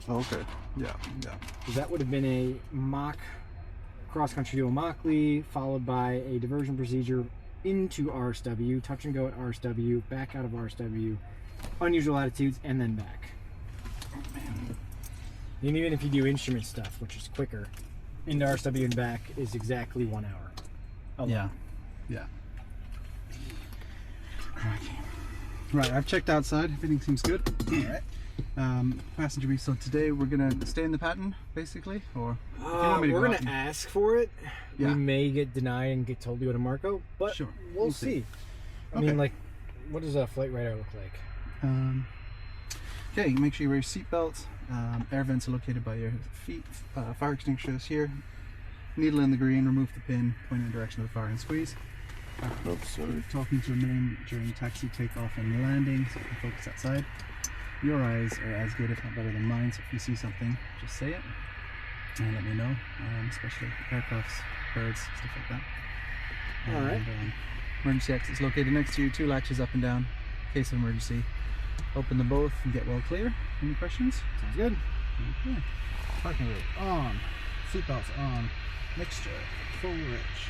Oh, okay. Yeah. Because that would have been a mock cross-country dual mock lead, followed by a diversion procedure into RSW, touch and go at RSW, back out of RSW, unusual attitudes, and then back. Oh, man. And even if you do instrument stuff, which is quicker, into RSW and back is exactly 1 hour. Yeah. Okay. Right, I've checked outside. Everything seems good. All right. Passenger brief. So today we're gonna stay in the pattern, basically, or if you want me to we're go gonna out and- ask for it. Yeah. We may get denied and get told to go to Marco, but Sure. we'll see. I mean, like, what does a flight radar look like? Okay, make sure you wear your seatbelt. Air vents are located by your feet. Fire extinguisher is here. Needle in the green. Remove the pin. Point in the direction of the fire and squeeze. Talking to a man during taxi, takeoff, and landing. So you can focus outside. Your eyes are as good, if not better, than mine. So if you see something, just say it and let me know. Especially aircrafts, birds, stuff like that. All right. Emergency exit is located next to you. 2 latches up and down. In case of emergency, open them both and get well clear. Any questions? Sounds good. Okay. Parking brake on. Seatbelts on. Mixture. Full rich.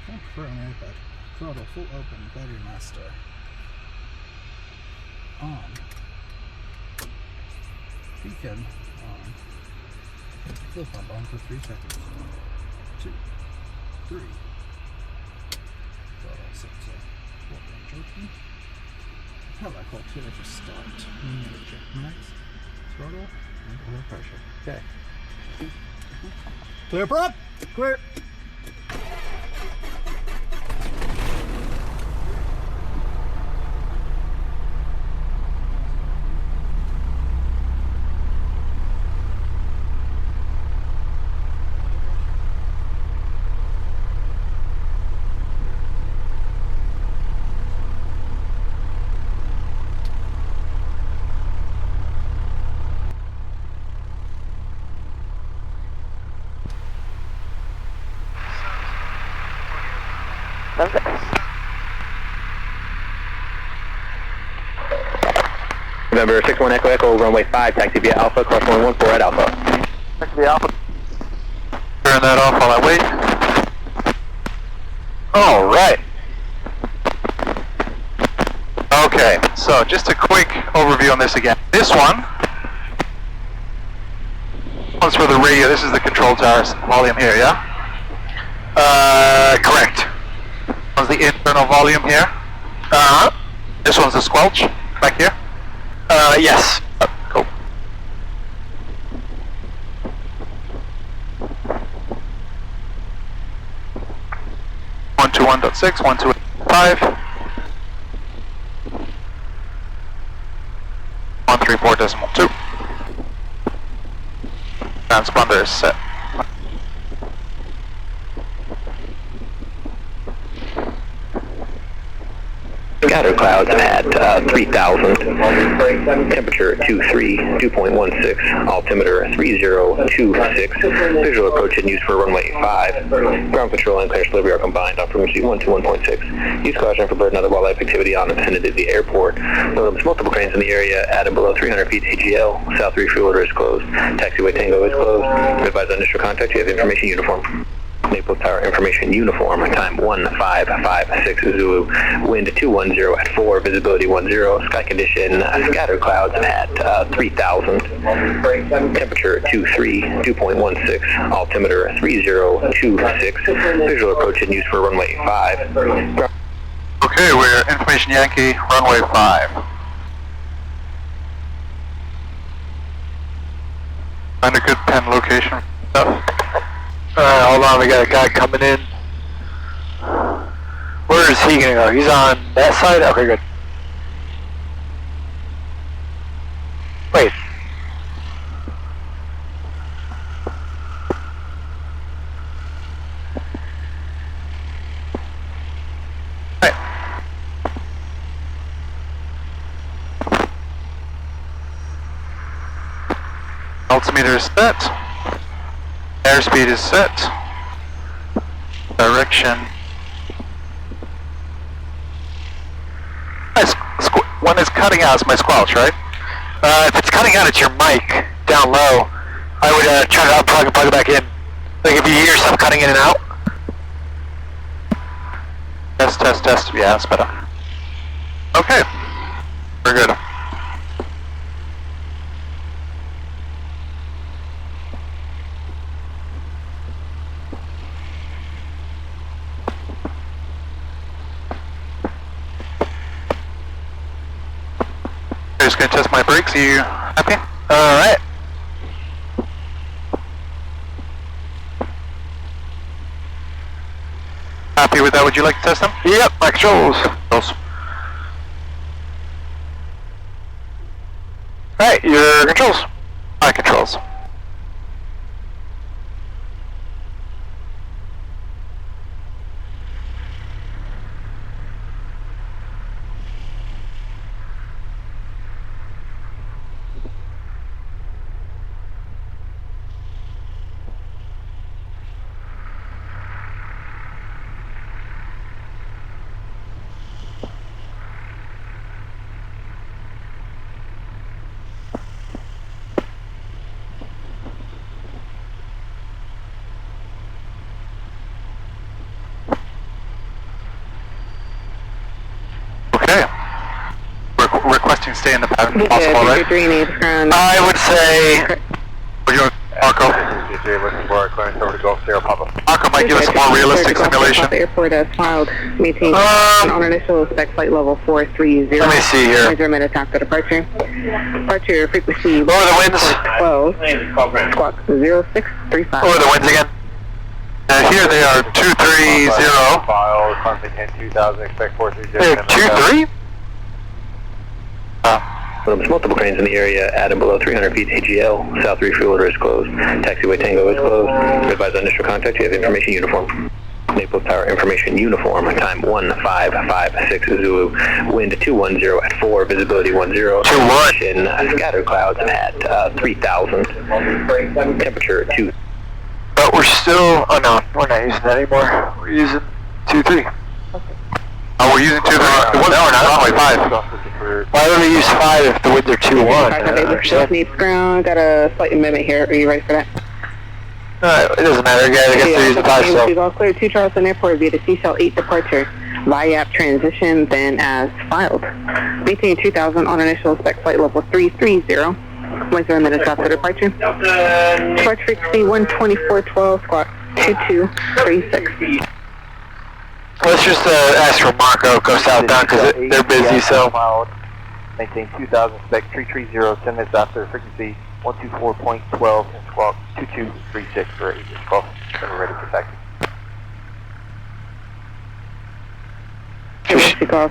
Can't prefer on iPad. Throttle full open. Battery master. On. Beacon on. Fuel pump on for 3 seconds. 2, 3. Throttle set to 4 range open. Propeller call 2 just start. Check max. Throttle and oil pressure. Okay. Clear prop! Clear! November 61 Echo Echo, runway 5, taxi via Alpha, cross 114 at Alpha. Taxi via Alpha. Turn that off while I wait. Alright. Okay, so just a quick overview on this again. This one's for the radio. This is the control tower volume here, yeah? Correct. This one's the internal volume here. This one's the squelch back here. Yes. Cool. One two 1.6, 128.5, 134.2. Transponder is set. Scatter clouds at 3,000, temperature 23, 2.16, altimeter 3026, visual approach and use for runway 5, ground control and clearance delivery are combined on frequency 121.6, use caution for bird and other wildlife activity on the vicinity of the airport, notice multiple cranes in the area at and below 300 feet AGL, south refueler is closed, taxiway Tango is closed, advise on initial contact, you have information uniform. Naples Tower information uniform, time 1556 Zulu, wind 210 at 4, visibility 10, sky condition, scatter clouds at 3,000, temperature 23, 2.16, altimeter 3026, visual approach and use for runway 5. Okay, we're information Yankee, runway 5. Find a good pen location. Hold on, we got a guy coming in. Where is he gonna go? He's on that side? Okay, good. Wait. Right. Altimeter is set. Airspeed is set. Direction. One is cutting out is my squelch, right? If it's cutting out, it's your mic down low. I would turn it on, plug it back in. Like if you hear some cutting in and out. Test. Yeah, that's better. Okay. We're good. Just gonna test my brakes. Are you happy? Alright. Happy with that? Would you like to test them? Yep, my controls. Alright, your controls. My controls. Okay. Requesting stay in the pattern if possible, right? I would say... Would you Marco? Marco might give us a more realistic simulation. Airport as filed, maintain on initial spec flight level 430. Let me see here. Measure minutes after departure. Departure frequency Lower the winds. 12, squawk 0635. Lower the winds again. Here they are, 230. File, contact 2000, expect 430. They're 2-3? There's multiple cranes in the area at and below 300 feet AGL. South refuel order is closed. Taxiway Tango is closed. Advise on initial contact. You have information uniform. Naples Tower information uniform. Time 1556 Zulu. Wind 210 at 4. Visibility 10. 2-1. Scattered clouds at 3000. Temperature 2. But we're still, oh no, we're not using that anymore. We're using 2-3. Oh, we're using 2-3. No, we're not, only 5. Why would we use 5 if the winds are 2-1? I don't understand. Needs ground, got a slight amendment here. Are you ready for that? It doesn't matter, guys. I guess they're using 5, so. All clear to Charleston Airport via the CSL 8 departure. VIAP transition, then as filed. Maintain 2000 on initial spec flight level 330. 1 minutes after departure. Departure frequency 124.12, squawk 2236. Let's just ask for Marco, go southbound because they're busy, so. Maintain 2000, spec 330, 10 minutes after, frequency 124.12 and squawk 2236 for 8 12. We're ready for taxi.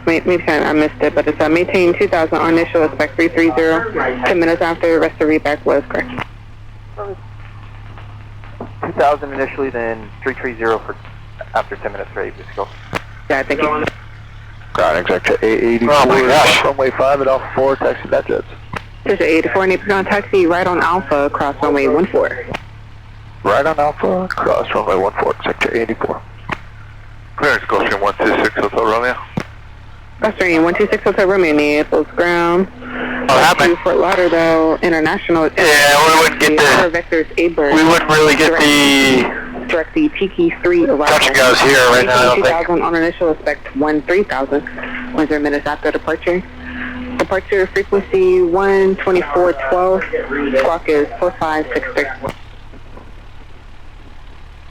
Maybe I missed it, but it's maintain 2000 on initial spec 330. 10 minutes after, the rest of the readback was correct. 2000 initially, then 330 for after 10 minutes for 8 go. Yeah, thank you. Ground exec to 884. Oh my gosh. Runway 5 at Alpha 4, taxi that jets. There's 84 Naples taxi right on Alpha, cross runway 14. Right on Alpha, cross runway 14, sector 84. Clearance, Gulfstream 126, Hotel Romeo. Gulfstream 126, Hotel Romeo, Naples ground. happened? Fort Lauderdale International. Yeah, we wouldn't get the... Vectors Abra. We wouldn't really get the... Direct the Tiki 3 arrival. Touch and goes here right now, I don't 2000 think. on initial expect 3000. 10 minutes after departure. Departure frequency 124.12. Squawk is 4563.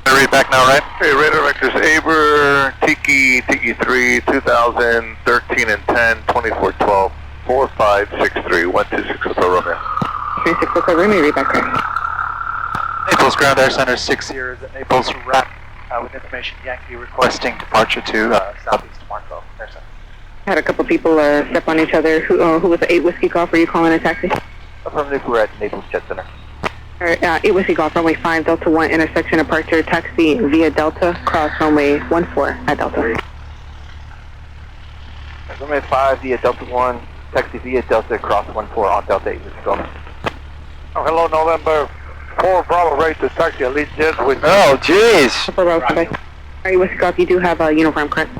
Read back now, right? Hey, radar vectors Aber, Tiki 3, 2013 and 10, 2412, 4563, 126 Hotel Romeo. 36 Hotel Romeo, read back right. Naples Ground Air Center 6 years at Naples Rep with information Yankee requesting departure to Southeast Marco Air Center. Had a couple people step on each other. Who was the 8 Whiskey Golf? Were you calling a taxi? Affirmative, we're at Naples Jet Center. Alright, 8 Whiskey Golf, runway 5, Delta 1, intersection departure, taxi via Delta, cross runway 14 at Delta. Runway 5 via Delta 1, taxi via Delta, cross 14 on Delta 8 Whiskey Golf. Oh, hello, November 4 Bravo, right to taxi, Elite Jet with... Oh, jeez! Alright, Whiskey Golf, you do have a uniform, correct?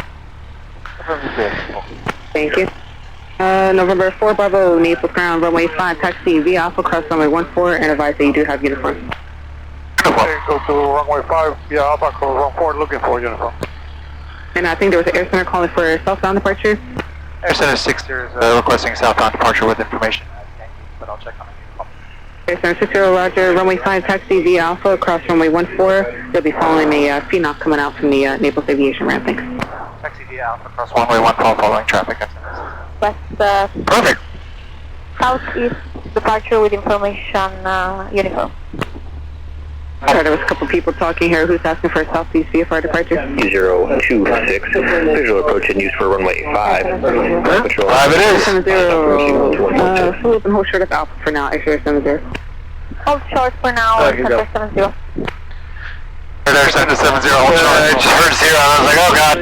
Affirmative. Thank you. November 4 Bravo, Naples ground, runway 5, taxi via Alpha, cross runway 14, and advise that you do have uniform. Okay, go to runway 5, yeah, Alpha, cross 14, looking for uniform. And I think there was an air center calling for southbound departure. Air Center 60 is requesting southbound departure with information. But I'll check on it. Air center 60, roger, runway 5, taxi via Alpha, cross runway 14. They'll be following a PNOC coming out from the Naples Aviation ramp, thanks. Taxi via Alpha, cross runway 14 following traffic. West, Perfect. southeast departure with information, uniform. Sorry, there was a couple people talking here. Who's asking for a southeast VFR departure? 026, visual approach and use for runway 5. Patrol. 5 it is. 70, full open, hold short of Alpha for now, Air 70. Hold short for now, Center 70. Air Center 70, hold short. I just heard 0, I was like, oh god.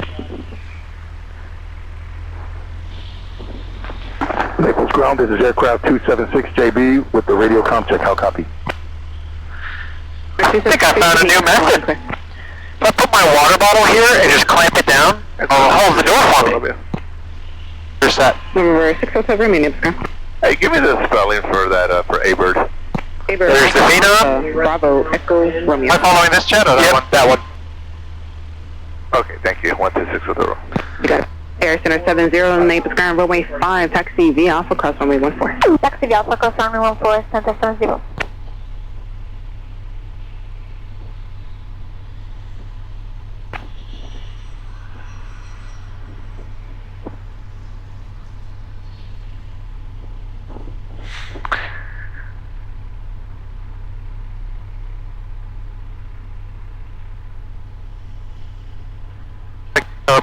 Naples ground, this is aircraft 276JB with the radio comm check, how copy? I think I found a new method. If I put my water bottle here and just clamp it down, it'll hold the door for me. Where's that? Number 607, remain Naples ground. Hey, give me the spelling for that, for A-Bird. Abra, There's the Phenom. Bravo, Echo, Romeo. Am I following this chat or that one? That one. Okay, thank you. 126 with the You got it. Air Center 70, Naples ground, runway 5, taxi via Alpha, cross runway 14. Taxi via Alpha, cross runway 14, Center 70.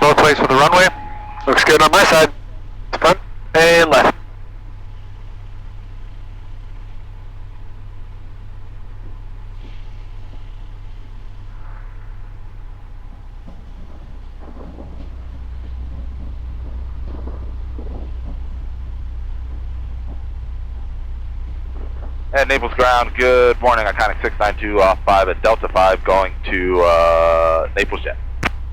Both ways for the runway. Looks good on my side. Front and left. And Naples ground, good morning. Iconic 692 off 5 at Delta 5 going to Naples jet.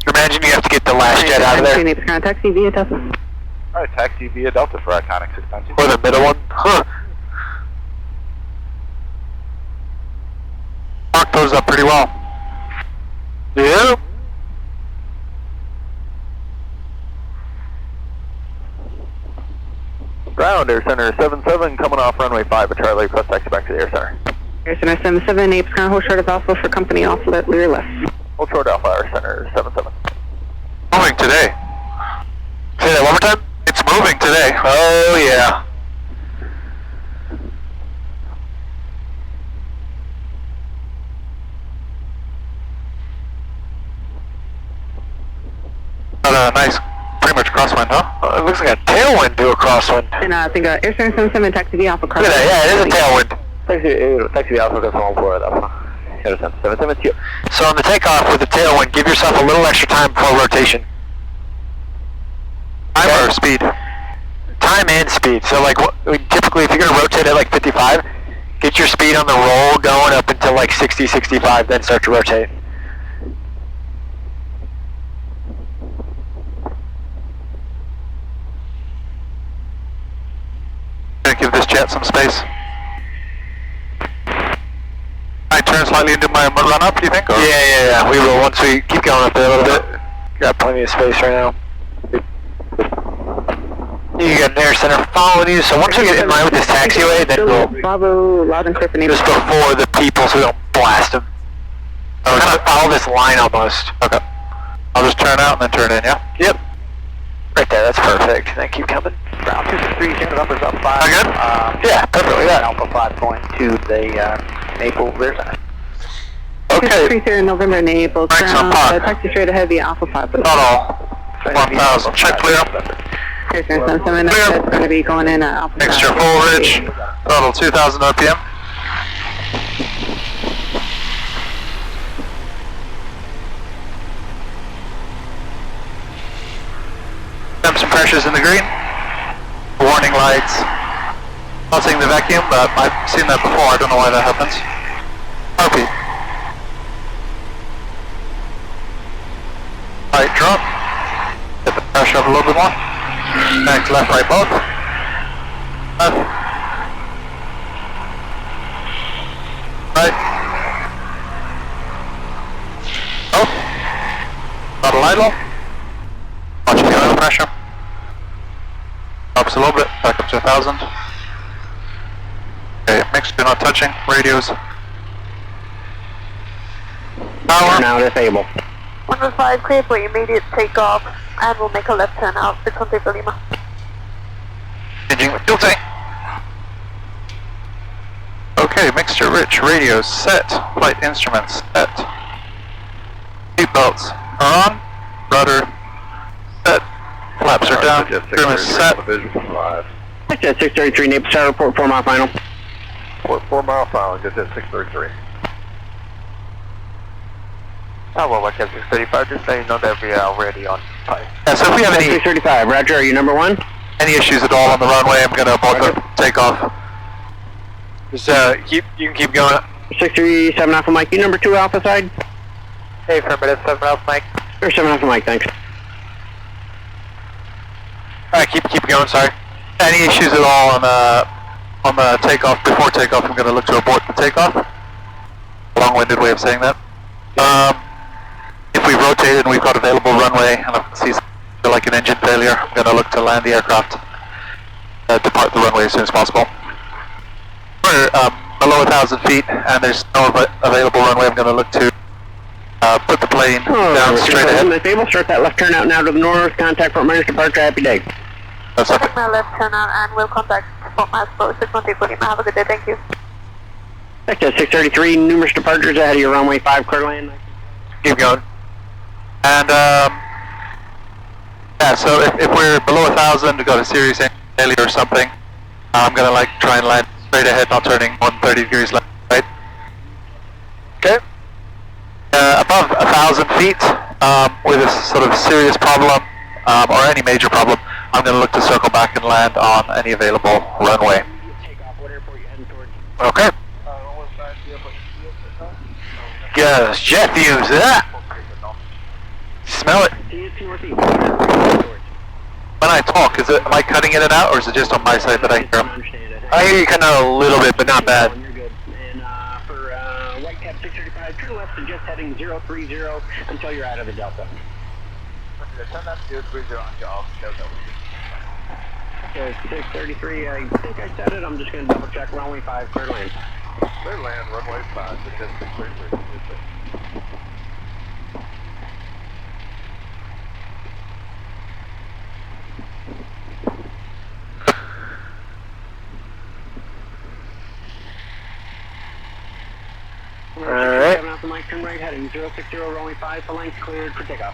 Imagine you have to get the last jet out of there. Naples ground, taxi via Delta. Alright, taxi via Delta for Iconic 692. Or the middle one. Huh. Mark those up pretty well. Yep. Ground, Air Center 77 coming off runway 5 at Charlie, cross taxi back to the Air Center. Air Center 77, Naples ground, hold short of Alpha for company off rear left. Hold short Alpha, Air Center 77. Moving today. Say that one more time? It's moving today. Oh yeah. Got a nice, pretty much crosswind, huh? It looks like a tailwind to a crosswind. And I think Air Center 77, taxi via Alpha, cross. Look at that, yeah, it is a tailwind. Taxi via Alpha, cross 14 Alpha. Air Center 77. So on the takeoff with the tailwind, give yourself a little extra time before rotation. Time or speed? Time and speed. So like, typically if you're going to rotate at like 55, get your speed on the roll going up until like 60, 65, then start to rotate. Gonna give this jet some space. I turn slightly into my run up, do you think? Or? Yeah, we will once we keep going up there a little bit. Got plenty of space right now. You got an Air Center following you, so once we get in line with this taxiway, then we'll Bravo, loud and clear for Naples. just before the people so we don't blast them. Oh, kind of follow this line almost. Okay. I'll just turn out and then turn in, yeah? Yep. Right there, that's perfect. Then keep coming. Ground 263, checking numbers up 5. Good? Yeah, perfectly that. Alpha 5 going to the Naples Rear Center. Okay. 233 November, Naples Thanks, ground, I'm parked. taxi straight ahead via Alpha 5. Not all. 1,000. Check clear. Air Center 77, that's going to be going in at Alpha 5. Mixture full ridge. Total 2,000 RPM. Temps and pressures in the green. Warning lights. Not seeing the vacuum, but I've seen that before. I don't know why that happens. RP. Light drop. Get the pressure up a little bit more. Back, left, right, both. Right. Oh. Not a light low. Watching the oil pressure. Drops a little bit, back up to 1,000. Okay, mixture not touching, radios. Power. Now disable. 105, clear for immediate takeoff, and we'll make a left turn out, 600 for Lima. Changing fuel tank. Okay, mixture rich, radios set, flight instruments set. Seat belts are on, rudder set, flaps are down, trim is set. That's at 633, Naples Tower, report 4 mile final. 4 mile final, just at 633. Oh, well, like at 635, just so you know that we are already on flight. Yeah, so if we have any 635, Roger, are you number 1? any issues at all on the runway, I'm gonna abort the takeoff. Just you can keep going. 637 Alpha Mike, you number 2 Alpha side? Hey, affirmative, 7 Alpha Mike. Or 7 Alpha Mike, thanks. Alright, keep going, sorry. Any issues at all on the takeoff? Before takeoff, I'm gonna look to abort the takeoff. Long-winded way of saying that. If we've rotated and we've got available runway and I see something like an engine failure, I'm going to look to land the aircraft, depart the runway as soon as possible. We're below 1,000 feet and there's no available runway. I'm going to look to put the plane down straight ahead. Disable, start that left turn out now to the north, contact Fort Myers departure, happy day. That's okay. Take my left turn out, and we'll contact Fort Myers for 600 for Lima. Have a good day, thank you. Back to 633, numerous departures ahead of your runway 5, clear land. Keep going. And yeah, so if we're below 1,000, we've got a serious engine failure or something, I'm going to try and land straight ahead, not turning 130 degrees left, right? Okay. Above 1,000 feet, with a sort of serious problem, or any major problem, I'm going to look to circle back and land on any available runway. Okay. Yes, jet fumes, smell it. When I talk, am I cutting in and out, or is it just on my side that I hear them? I hear you kind of a little bit, but not bad. You're good. And for Whitecap 635, turn left to just heading 030 until you're out of the Delta. Turn left 030 on y'all. Okay, 633, I think I said it. I'm just going to double check runway 5, clear land. Clear land, runway 5, just 633. Alright. Alpha Mike, turn right heading 060, runway 5, the length cleared for takeoff.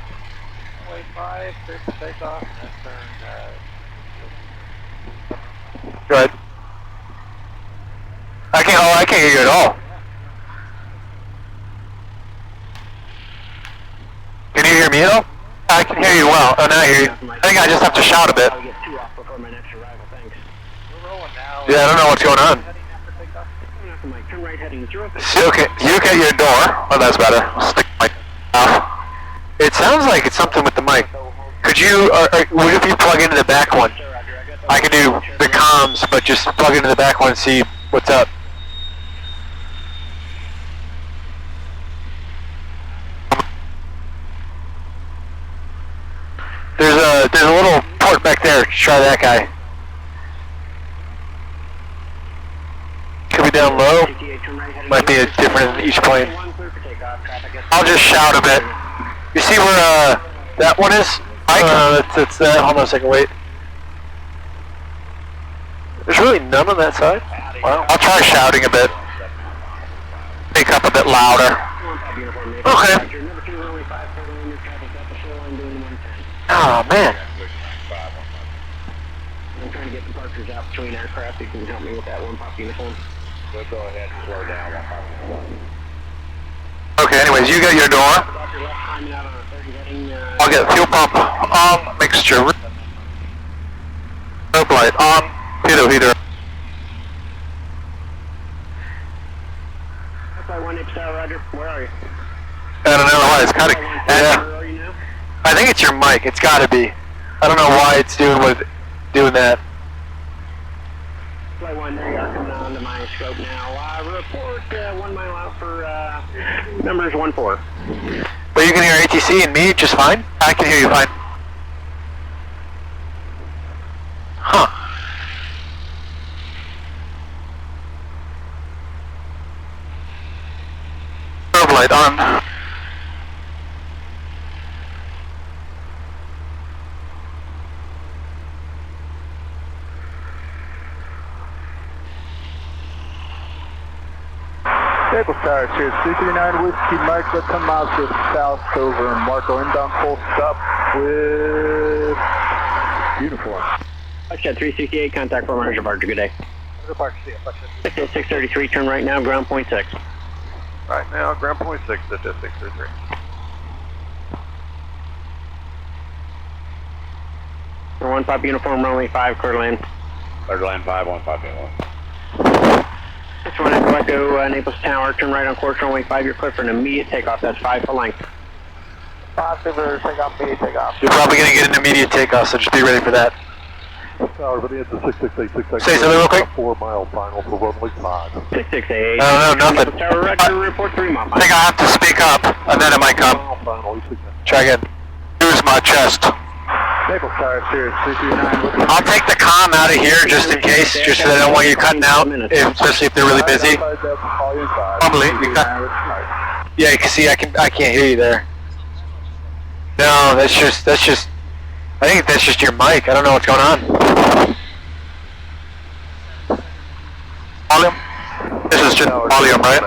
Runway 5, clear for takeoff, and turn, Good. I can't hear you at all. Can you hear me at all? I can hear you well. Oh, now I hear you. I think I just have to shout a bit. I'll get 2 off before my next arrival, thanks. we're rolling now. Yeah, I don't know what's going on. Heading after takeoff. Alpha Mike, turn right heading 060. Okay, you get your door. Oh, that's better. I'll stick my mouth. It sounds like it's something with the mic. Could you, what if you plug into the back one? I can do the comms, but just plug into the back one and see what's up. There's a little port back there. Try that guy. Could be down low. Might be different in each plane. I'll just shout a bit. You see where that one is? It's that. Hold on a second. Wait. There's really none on that side. Wow. I'll try shouting a bit. Make up a bit louder. Okay. Oh man. I'm trying to get departures out between aircraft. You can help me with that one pop uniform. We'll go ahead and slow down. Okay, anyways, you got your door. I'll get fuel pump on, mixture. Rope light on, pitot heater. Roger, where are you? I don't know why it's kind of. Yeah. I think it's your mic. It's got to be. I don't know why it's doing that. Flight 1, there you are, coming on to my scope now. Report 1 mile out for numbers 1-4. But you can hear ATC and me just fine? I can hear you fine. Huh. Strobe light on. Vehicle Tower, here 339 Whiskey Mike, let's come out to south over Marco inbound full stop with uniform. Foxtrot 368, contact for Mars departure, good day. Departure, see you, 633, turn right now, ground point 6. Right now, ground point 6 at 633. For 1-5 uniform, runway 5, clear to land. Clear to land 5, 1-5 uniform. 61 Echo Echo, Naples Tower, turn right on course, runway 5, you're clear for an immediate takeoff, that's 5 full length. 5, take off, immediate takeoff. You're probably going to get an immediate takeoff, so just be ready for that. Tower, but it's a 668, Say something real quick. 4 mile final for runway 5. 668. No, nothing. Tower, Roger, report 3 mile. I think I have to speak up, and then it might come. Try again. Use my chest. Naples Tower, Sirius 339. I'll take the comm out of here just in case, just so I don't want you cutting out, especially if they're really busy. Probably. Yeah, you can see I can't hear you there. No, that's just. I think that's just your mic. I don't know what's going on. Volume. This is just volume, right?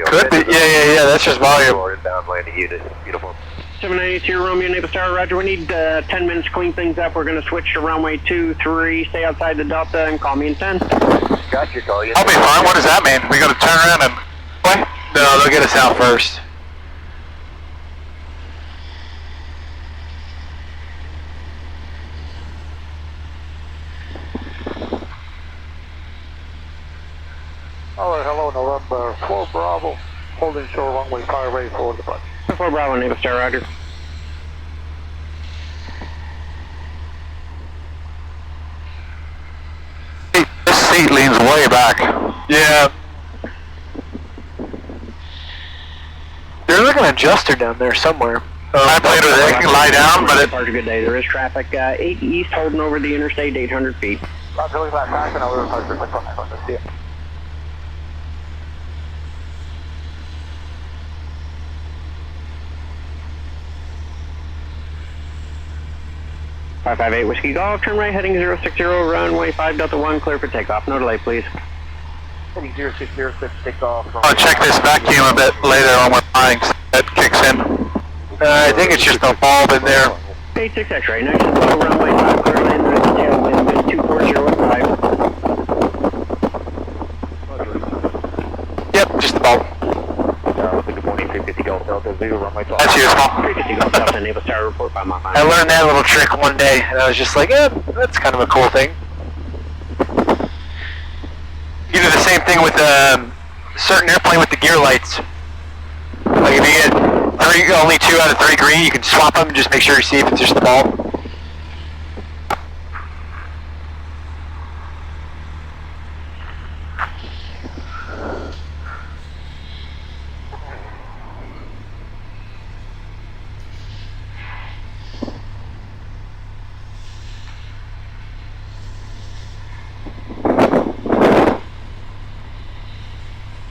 Could be. Yeah. That's just volume. Inbound landing unit, beautiful. 792 Romeo, Naples Tower, Roger. We need 10 minutes to clean things up. We're going to switch to runway 23. Stay outside the Delta and call me in 10. Gotcha, call you. I'll be fine. What does that mean? We got to turn around and what? No, they'll get us out first. Alright, hello, November 4 Bravo, holding shore runway 5 ready for departure. 4 Bravo, Naples Tower, Roger. This seat leans way back. Yeah. There's like an adjuster down there somewhere. I played with it. I can lie down, but it... Good day. There is traffic 8 east holding over the interstate, 800 feet. Roger, look at that back and I'll departure. See ya. 558 Whiskey Golf, turn right heading 060, runway 5 Delta 1, clear for takeoff. No delay, please. Heading 060, clear takeoff. I'll check this vacuum a bit later on when flying, so that kicks in. I think it's just a bulb in there. 86 X-ray, nice and low, runway 5, clear land, there's a tailwind, wind 24015. Yep, just the bulb. Good morning, 350 Golf Delta 0, runway 12. That's useful. 350 Golf Delta, Naples Tower, report 5 mile. I learned that little trick one day, and I was just like, that's kind of a cool thing. You do the same thing with a certain airplane with the gear lights. Like if you get only 2 out of 3 green, you can swap them and just make sure you see if it's just the bulb.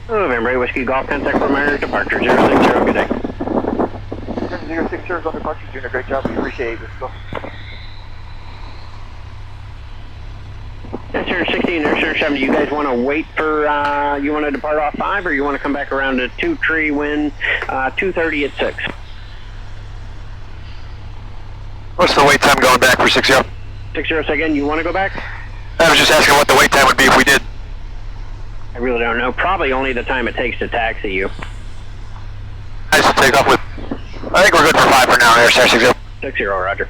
November 8 Whiskey Golf, contact for Myers, departure 060, good day. 060 on departure, doing a great job, we appreciate it. Yes, sir, 16, sir, 70. You guys want to wait for, you want to depart off 5, or you want to come back around to 2 tree wind, 230 at 6? What's the wait time going back for 60? 60, again, you want to go back? I was just asking what the wait time would be if we did. I really don't know. Probably only the time it takes to taxi you. Nice to take off with. I think we're good for 5 for now, Air 60. 60, roger.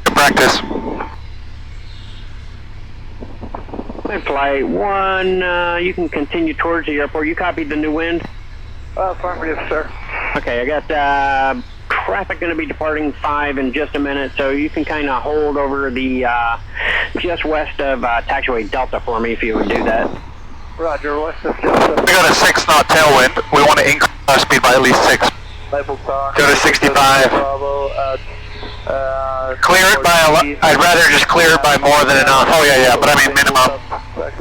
Good practice. And flight 1, you can continue towards the airport. You copied the new wind? Fine, yes, sir. Okay, I got traffic going to be departing 5 in just a minute, so you can kind of hold over the just west of taxiway Delta for me if you would do that. Roger, west of Delta. We got a 6 knot tailwind. We want to increase our speed by at least 6. Label car. Go to 65. Bravo, Clear it by I'd rather just clear it by more than enough. Oh yeah, but I mean minimum.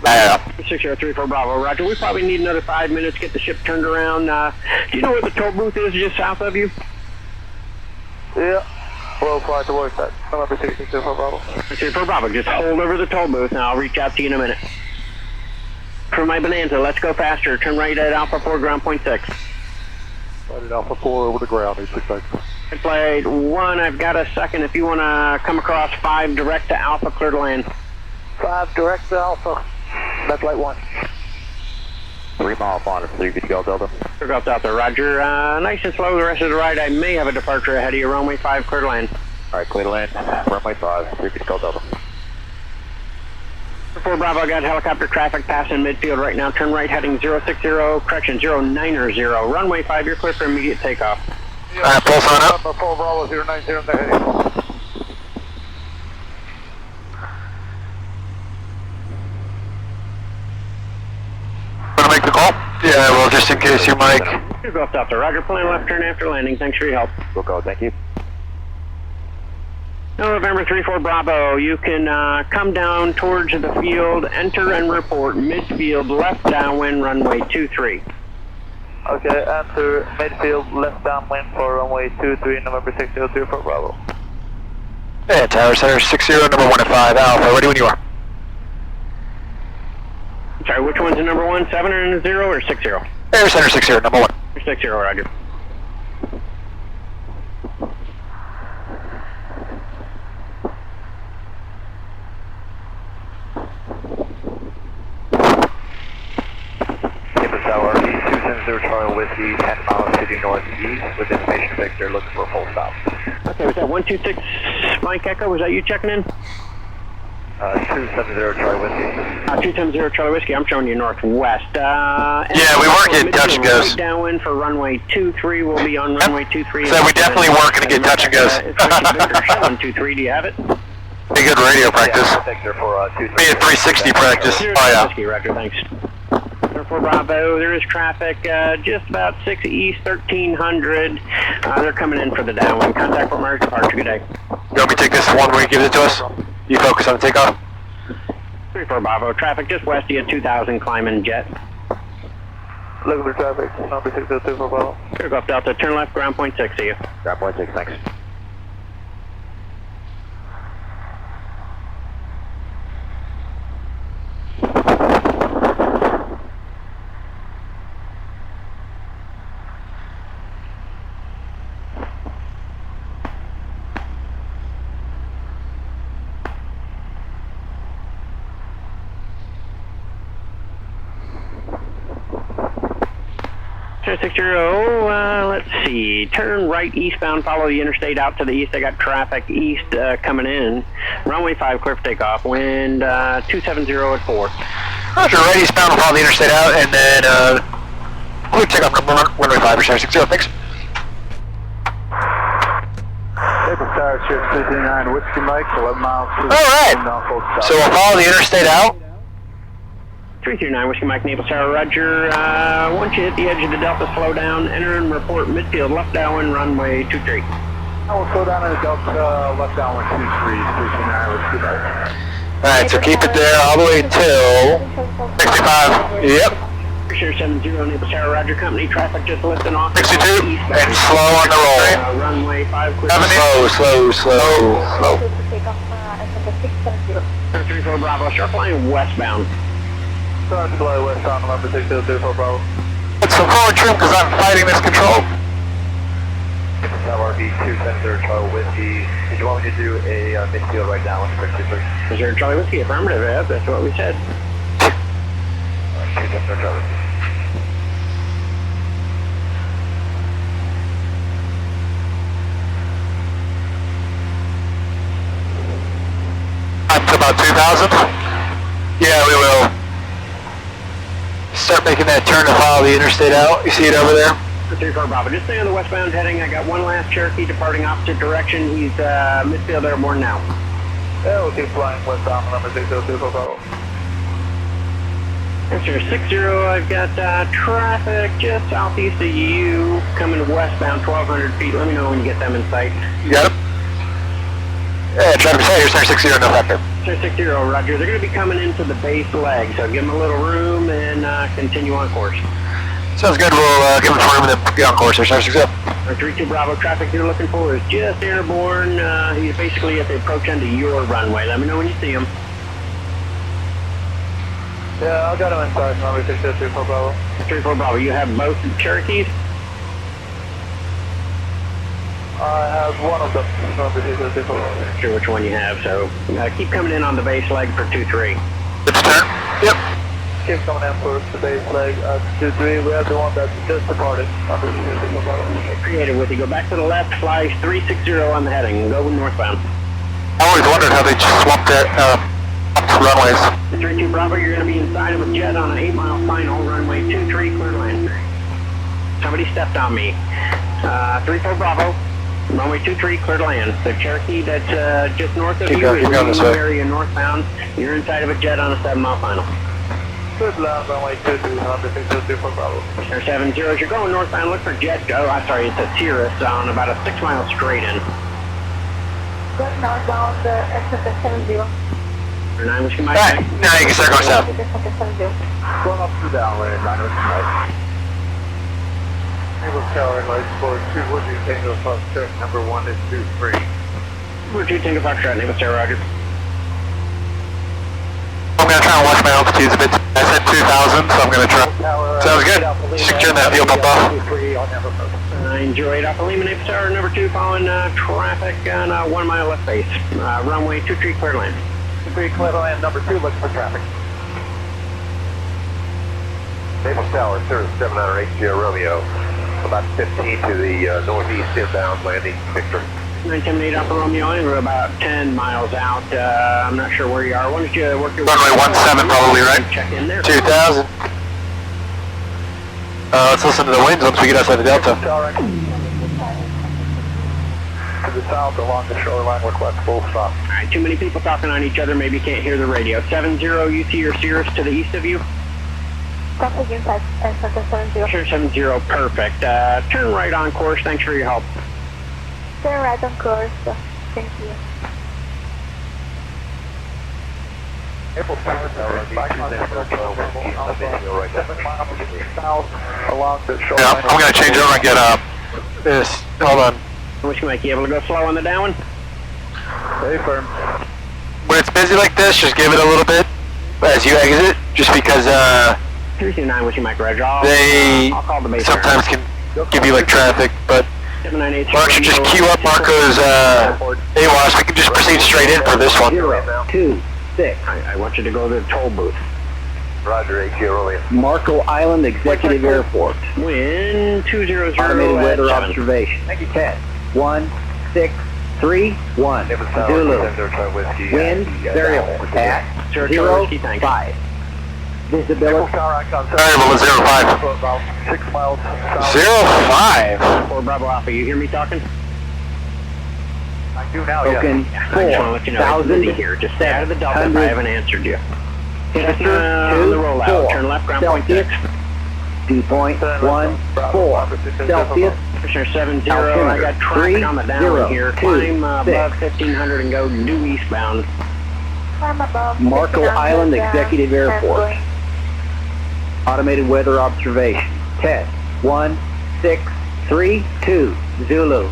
Yeah. 6034 Bravo, Roger. We probably need another 5 minutes to get the ship turned around. Do you know where the toll booth is just south of you? Yeah. We'll fly towards that. November 6034 Bravo. 64 Bravo, just hold over the toll booth and I'll reach out to you in a minute. For my Bonanza, let's go faster. Turn right at Alpha 4, ground point 6. Right at Alpha 4 over the ground, 86. Flight 1, I've got a second if you want to come across 5 direct to Alpha, clear to land. 5 direct to Alpha. That's Flight 1. 3 mile on 3 VTL Delta. Clear Golf Delta, Roger. Nice and slow the rest of the ride. I may have a departure ahead of you. Runway 5, clear to land. Alright, clear to land. Runway 5, 3 VTL Delta. 4 Bravo, I got helicopter traffic passing midfield right now. Turn right heading 060, correction 090. Runway 5, you're clear for immediate takeoff. Pulse on up. 4 Bravo 090, they're heading. Gonna make the call? Yeah, well, just in case your mic. Clear Golf Delta, Roger. Plan left turn after landing. Thanks for your help. We'll go, thank you. November 34 Bravo, you can come down towards the field, enter and report midfield left downwind runway 23. Okay, enter midfield left downwind for runway 23, November 6024 Bravo. Yeah, Tower Center 60, number 1 at 5, Alpha, ready when you are. Sorry, which one's the number 1, 7 and 0 or 60? Air Center 60, number 1. 60, Roger. Tower, 270 Charlie Whiskey, 10 miles to the northeast, with information vector looking for a full stop. Okay, was that 126 Mike Echo? Was that you checking in? 270 Charlie Whiskey. 270 Charlie Whiskey, I'm showing you northwest. Yeah, we weren't getting touch and goes. Right downwind for runway 23, we'll be on runway 23. So we definitely weren't going to get touch and goes. On 23, do you have it? Be good radio practice. Vector for Be a 360 practice. Oh yeah. Whiskey, Roger, thanks. 4 Bravo, there is traffic just about 6 east, 1300. They're coming in for the downwind. Contact for Mars departure. Good day. You want me to take this one where you give it to us? You focus on the takeoff? 34 Bravo, traffic just west of you, 2000, climbing jet. Look for traffic, number 602 for Bravo. Clear Golf Delta, turn left, ground point 6, see you. Ground point 6, thanks. Let's see, turn right eastbound, follow the interstate out to the east. I got traffic east coming in. Runway 5, clear for takeoff. Wind 270 at 4. Roger, right eastbound, follow the interstate out, and then clear takeoff number 1, runway 5, or 60, thanks. Maple Tower, ship 59, Whiskey Mike, 11 miles to the Alright, so we'll follow the interstate out. 339 Whiskey Mike, Naples Tower, Roger. Once you hit the edge of the Delta, slow down, enter and report midfield left downwind, runway 23. I will slow down in the Delta, left downwind 23, 339 Whiskey Mike. Alright, so keep it there all the way till 65. Yep. 70 Naples Tower, Roger. Company traffic just lifting off. 62, and slow on the roll. Runway 5, clear. Slow. 34 Bravo, start flying westbound. Start to fly westbound, November 6024 Bravo. It's the forward trim because I'm fighting this control. Tower RV 270 Charlie Whiskey. Did you want me to do a midfield right now? Is there a Charlie Whiskey? Affirmative, yeah, that's what we said. 270 Charlie Whiskey. Up to about 2,000? Yeah, we will. Start making that turn to follow the interstate out. You see it over there? 34 Bravo, just stay on the westbound heading. I got one last Cherokee departing opposite direction. He's midfield airborne now. Yeah, we'll keep flying westbound, number 602 Bravo. Mr. 60, I've got traffic just southeast of you, coming westbound 1,200 feet. Let me know when you get them in sight. You got him? Yeah, traffic sight, you're Star 60, no factor. Star 60, roger. They're going to be coming into the base leg, so give them a little room and continue on course. Sounds good, we'll give them some room and then get on course, Star 60. 32 Bravo, traffic you're looking for is just airborne. He's basically at the approach end of your runway. Let me know when you see him. Yeah, I'll get him inside, number 634 Bravo. 34 Bravo, you have both Cherokees? I have one of them, number 634 Bravo. Not sure which one you have, so keep coming in on the base leg for 2-3. It's turn? Yep. Keep coming in for the base leg at 2-3. We have the one that just departed, number 634 Bravo. Creative with you. Go back to the left, fly 360 on the heading, go northbound. I always wondered how they just swapped that up to runways. 32 Bravo, you're going to be inside of a jet on an 8-mile final, runway 23, clear land. Somebody stepped on me. 34 Bravo, runway 23, clear to land. The Cherokee that's just north of you is in the area northbound. You're inside of a jet on a 7-mile final. Good land, runway 23, number 634 Bravo. Air 70, as you're going northbound, look for jet go. I'm sorry, it's a Cirrus on about a 6-mile straight in. Good northbound, SFS 70. 9, which can Alright, now you can start going south. Going up to downwind, 9 right. Naval Tower, light for 2, would you take the first check, number 1 is 2-3. We're 2 Tango Foxtrot, Naval Tower, roger. I'm going to try and watch my altitudes a bit. I said 2,000, so I'm going to try. Sounds good. Secure that fuel pump off. 908 Alpha Lima, Naval Tower, number 2, following traffic on 1 mile left base. Runway 23, clear land. 23, clear land, number 2, looking for traffic. Naval Tower, Cirrus 780 Romeo, about 15 to the northeast inbound, landing Victor. 978 Alpha Romeo, and we're about 10 miles out. I'm not sure where you are. Why don't you work your way? Runway 17 probably, right? Check in there. 2,000. Let's listen to the winds once we get outside the Delta. To the south along the shoreline, request full stop. Alright, too many people talking on each other, maybe you can't hear the radio. 70, you see your Cirrus to the east of you? Traffic inside, SFS 70. Sure, 70, perfect. Turn right on course, thanks for your help. Turn right on course, thank you. April Tower, back on the south along the shoreline. Yeah, I'm going to change over and get this. Hold on. Which you might be able to go slow on the downwind? Stay firm. When it's busy like this, just give it a little bit as you exit, just because 329, which you might garage. they I'll call the base sometimes can give you like traffic, but 798. why don't you just queue up Marco's AWAS, we can just proceed straight in for this one. 2, 6. I want you to go to the toll booth. Roger, 80 Romeo. Marco Island Executive Airport. Wind 200. Automated weather at 7. observation. Thank you. 10, 1, 6, 3, 1. Naval Tower, Zulu. Whiskey. Wind variable at 0, 5. Visibility. Variable is 05. About 6 miles south. 05? 4 Bravo Alpha, you hear me talking? I do now, Token I just want to let you know it's busy here. Just stay out of the Delta if I haven't answered you. Hit us on the rollout. Turn left, ground point 6. 2.14 Celsius. Commissioner 70, I got traffic on the down here. Climb above 1500 and go due eastbound. Climb above Marco 1500, Island Executive Airport. Automated weather observation. Test 1, 6, 3, 2. Zulu.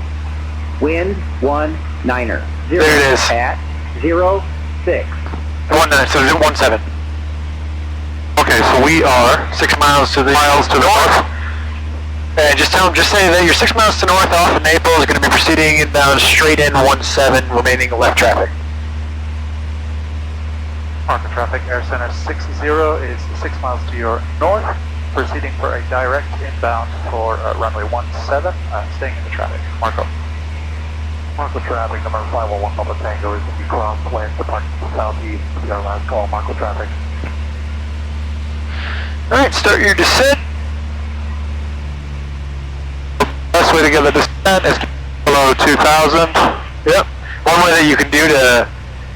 Wind 19er. There it is. At 0, 6. 19, so 17. Okay, so we are 6 miles to the north. And just tell them, just say that you're 6 miles to north off of Naples, going to be proceeding inbound straight in 17, remaining left traffic. Market traffic, Air Center 60 is 6 miles to your north, proceeding for a direct inbound for runway 17, staying in the traffic. Marco. Marco traffic, number 511 Papa Tango is to be crossed, wind departing southeast, your last call, Marco traffic. Alright, start your descent. best way to get the descent is below 2,000. Yep. One way that you can do to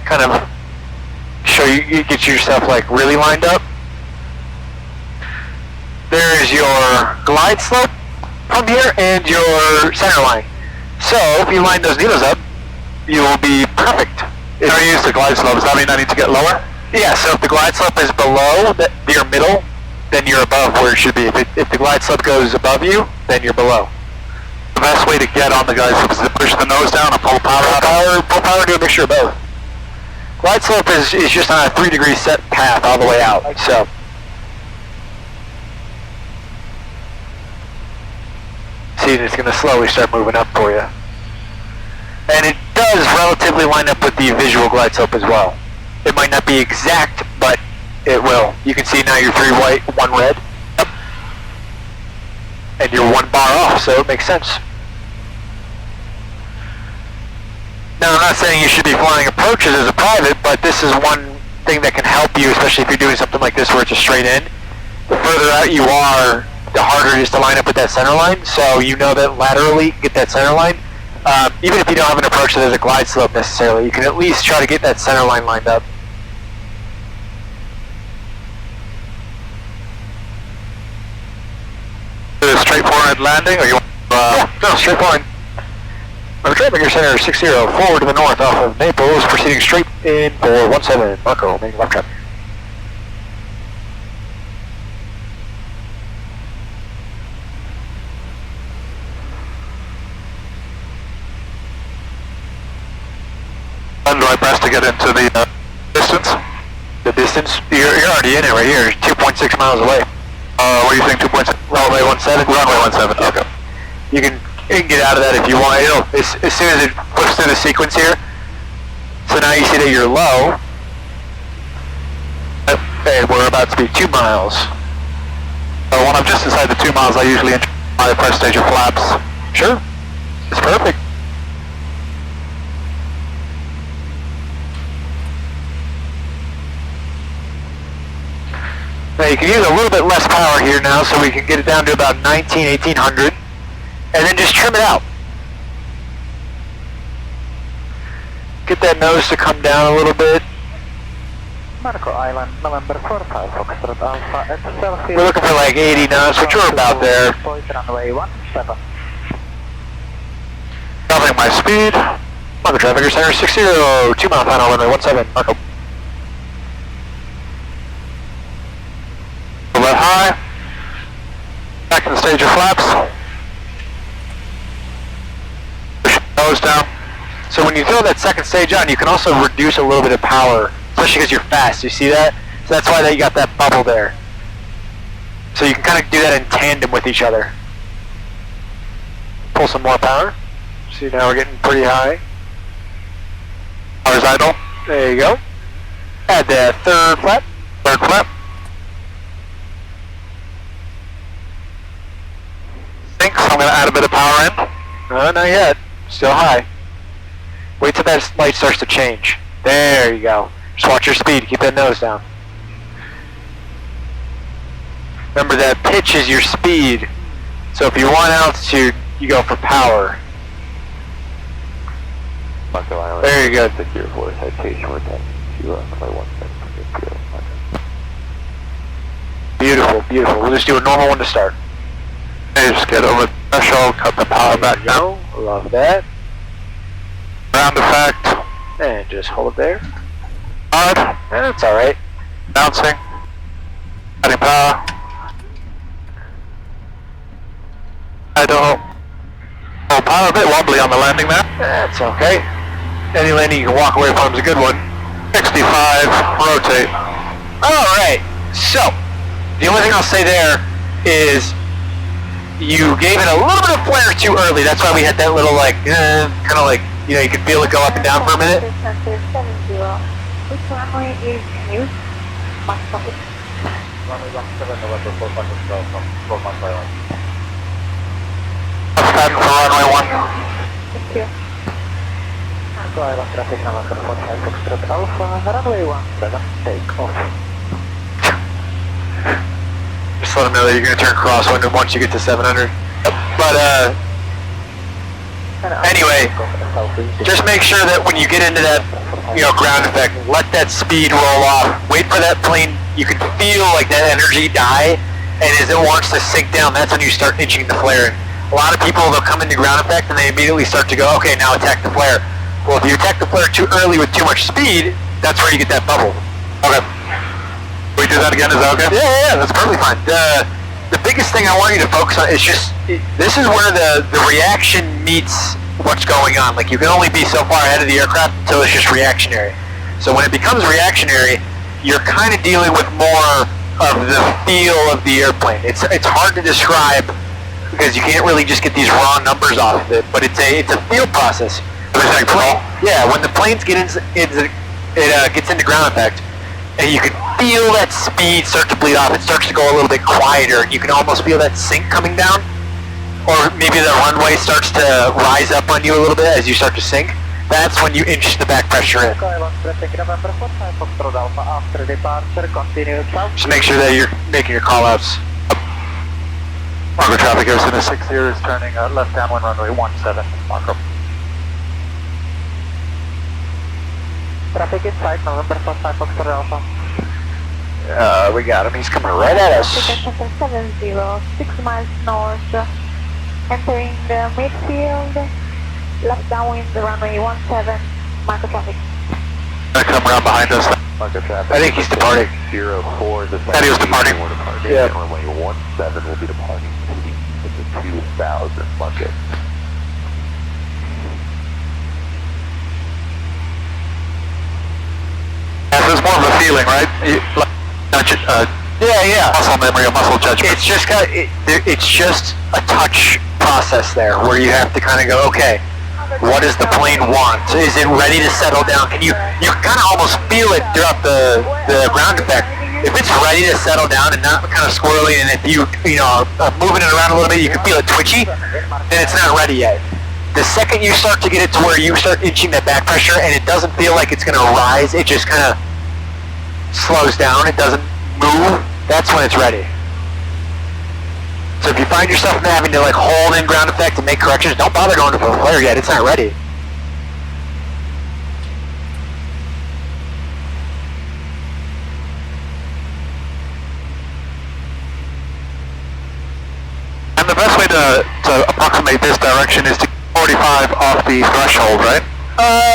kind of show you get yourself like really lined up. There's your glide slope from here and your center line. So if you line those needles up, you will be perfect. If I use the glide slope, does that mean I need to get lower? Yeah, so if the glide slope is below your middle, then you're above where it should be. If the glide slope goes above you, then you're below. The best way to get on the glide slope is to push the nose down and pull power out. Pull power, do a mixture of both. Glide slope is just on a 3-degree set path all the way out. So see, it's going to slowly start moving up for you. And it does relatively line up with the visual glide slope as well. It might not be exact, but it will. You can see now you're 3 white, 1 red. Yep. And you're 1 bar off, so it makes sense. Now, I'm not saying you should be flying approaches as a private, but this is one thing that can help you, especially if you're doing something like this where it's a straight in. The further out you are, the harder it is to line up with that center line, so you know that laterally, get that center line. Even if you don't have an approach that has a glide slope necessarily, you can at least try to get that center line lined up. A straightforward landing, or you want yeah, no, straightforward. I'm driving your center 60 forward to the north off of Naples, proceeding straight in for 17, Marco, making left traffic. Do I press to get into the distance? The distance? You're already in it right here, 2.6 miles away. What do you think, 2.6? Runway 17? Runway 17, okay. You can get out of that if you want. As soon as it flips through the sequence here, so now you see that you're low, and we're about to be 2 miles. So when I'm just inside the 2 miles, I usually enter my press stage of flaps. Sure, it's perfect. Now you can use a little bit less power here now, so we can get it down to about 1800, and then just trim it out. Get that nose to come down a little bit. Monaco Island, November 45, Foxtrot Alpha at Celsius. We're looking for like 80 knots, which we're about there. Runway 17. Doubling my speed. Monaco traffic center 60, 2 mile final runway 17, Marco. Let high. Back in the stage of flaps. Push the nose down. So when you throw that second stage on, you can also reduce a little bit of power, especially because you're fast. You see that? So that's why you got that bubble there. So you can kind of do that in tandem with each other. Pull some more power. See, now we're getting pretty high. Horizontal. There you go. Add that third flap. Third flap. So I'm going to add a bit of power in. No, not yet. Still high. Wait till that light starts to change. There you go. Just watch your speed. Keep that nose down. Remember that pitch is your speed. So if you want altitude, you go for power. There you go. Beautiful, beautiful. We'll just do a normal one to start. Just get over the threshold, cut the power back down. Love that. Ground effect. And just hold there. Hard. That's alright. Bouncing. Adding power. I don't. Oh, power a bit wobbly on the landing there. That's okay. Any landing you can walk away from is a good one. 65. Rotate. Alright. So, the only thing I'll say there is you gave it a little bit of flare too early. That's why we had that little like, kind of like, you know, you could feel it go up and down for a minute. Which runway is used? Pattern for runway 1. Thank you. Monaco Island traffic November 45, Foxtrot Alpha, runway 17, take off. Just let them know that you're going to turn crosswind once you get to 700. But Anyway, just make sure that when you get into that, ground effect, let that speed roll off. Wait for that plane. You can feel like that energy die, and as it wants to sink down, that's when you start inching the flare. A lot of people, they'll come into ground effect and they immediately start to go, okay, now attack the flare. Well, if you attack the flare too early with too much speed, that's where you get that bubble. Okay. We do that again, is that okay? Yeah, that's perfectly fine. The biggest thing I want you to focus on is just, this is where the reaction meets what's going on. Like, you can only be so far ahead of the aircraft until it's just reactionary. So when it becomes reactionary, you're kind of dealing with more of the feel of the airplane. It's hard to describe because you can't really just get these raw numbers off of it, but it's a feel process. When the planes get into ground effect, and you can feel that speed start to bleed off. It starts to go a little bit quieter. You can almost feel that sink coming down. Or maybe the runway starts to rise up on you a little bit as you start to sink. That's when you inch the back pressure in. Just make sure that you're making your call-outs. Marco traffic, Arizona 60 is turning left downwind runway 17, Marco. Traffic inside, November 45, Foxtrot Alpha. We got him. He's coming right at us. 70, 6 miles north, entering the midfield, left downwind, runway 17, Marco traffic. Gonna come around behind us. Marco traffic. I think he's departing. 04, the Thought he was departing. Yeah. Runway 17 will be departing to the 2000 Marco. It's more of a feeling, right? Muscle memory or muscle judgment. It's just it's just a touch process there where you have to kind of go, okay, what does the plane want? Is it ready to settle down? You kind of almost feel it throughout the ground effect. If it's ready to settle down and not kind of squirrely, and if you moving it around a little bit, you can feel it twitchy, then it's not ready yet. The second you start to get it to where you start inching that back pressure and it doesn't feel like it's going to rise, it just kind of slows down, it doesn't move, that's when it's ready. So if you find yourself having to hold in ground effect and make corrections, don't bother going to the flare yet, it's not ready. And the best way to approximate this direction is to 45 off the threshold, right?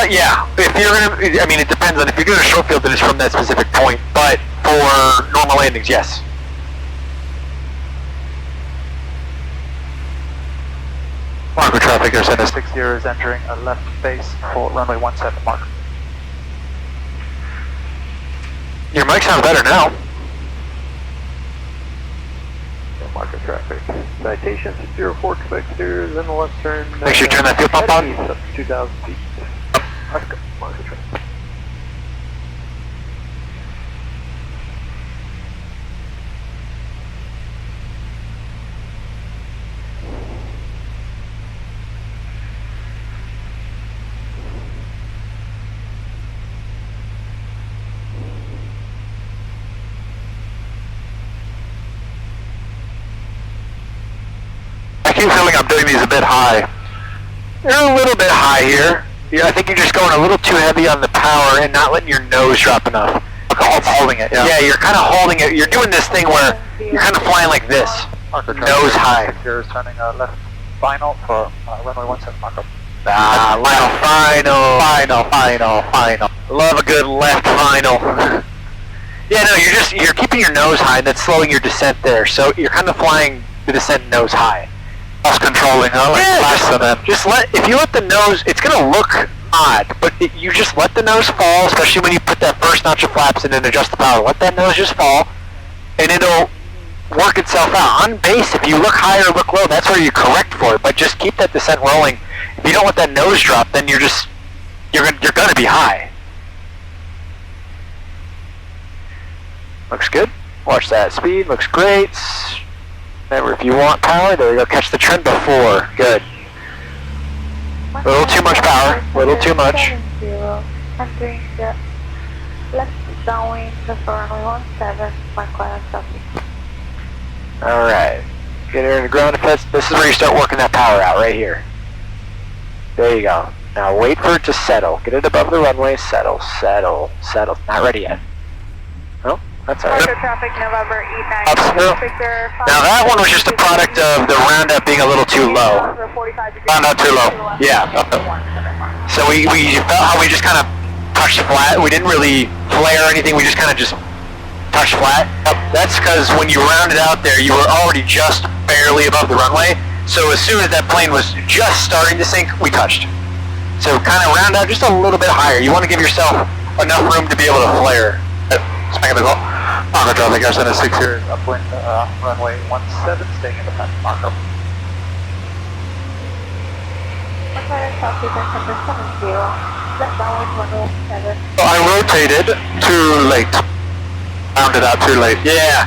Yeah. If you're gonna, it depends on if you're doing a short field, then it's from that specific point. But for normal landings, yes. Marco traffic, Arizona 60 is entering a left base for runway 17, Marco. Your mic sounds better now. Marco traffic. Citation 04 Quebec Sears in the left turn. Make sure you turn that fuel pump on. 2,000 feet. Marco traffic. I keep feeling I'm doing these a bit high. You're a little bit high here. Yeah, I think you're just going a little too heavy on the power and not letting your nose drop enough. Holding it, yeah. Yeah, you're kind of holding it. You're doing this thing where you're kind of flying like this. Nose high. Here is turning left final for runway 17, Marco. Final. Love a good left final. Yeah, no, you're keeping your nose high, and that's slowing your descent there. So you're kind of flying the descent nose high. Controlling, huh? If you let the nose, it's gonna look odd, but you just let the nose fall, especially when you put that first notch of flaps in and adjust the power. Let that nose just fall, and it'll work itself out. On base, if you look high or look low, that's where you correct for it, but just keep that descent rolling. If you don't let that nose drop, then you're gonna be high. Looks good. Watch that speed, looks great. Remember, if you want power, there you go, catch the trend before. Good. A little too much power, a little too much. Entering the left downwind for runway 17, Marco traffic. Alright. Get her in the ground effect. This is where you start working that power out, right here. There you go. Now wait for it to settle. Get it above the runway. Settle, settle, settle. Not ready yet. No, that's alright. Traffic November Now that one was just a product of the roundup being a little too low. Roundup too low. Yeah. So we felt how we just kind of touched flat. We didn't really flare or anything. We just kind of just touched flat. That's because when you rounded out there, you were already just barely above the runway. So as soon as that plane was just starting to sink, we touched. So kind of round out just a little bit higher. You want to give yourself enough room to be able to flare. Spank the goal. Marco traffic, airspeed 6 here, upwind, runway 17, staying in the path. Marco. I rotated too late. Rounded out too late. Yeah.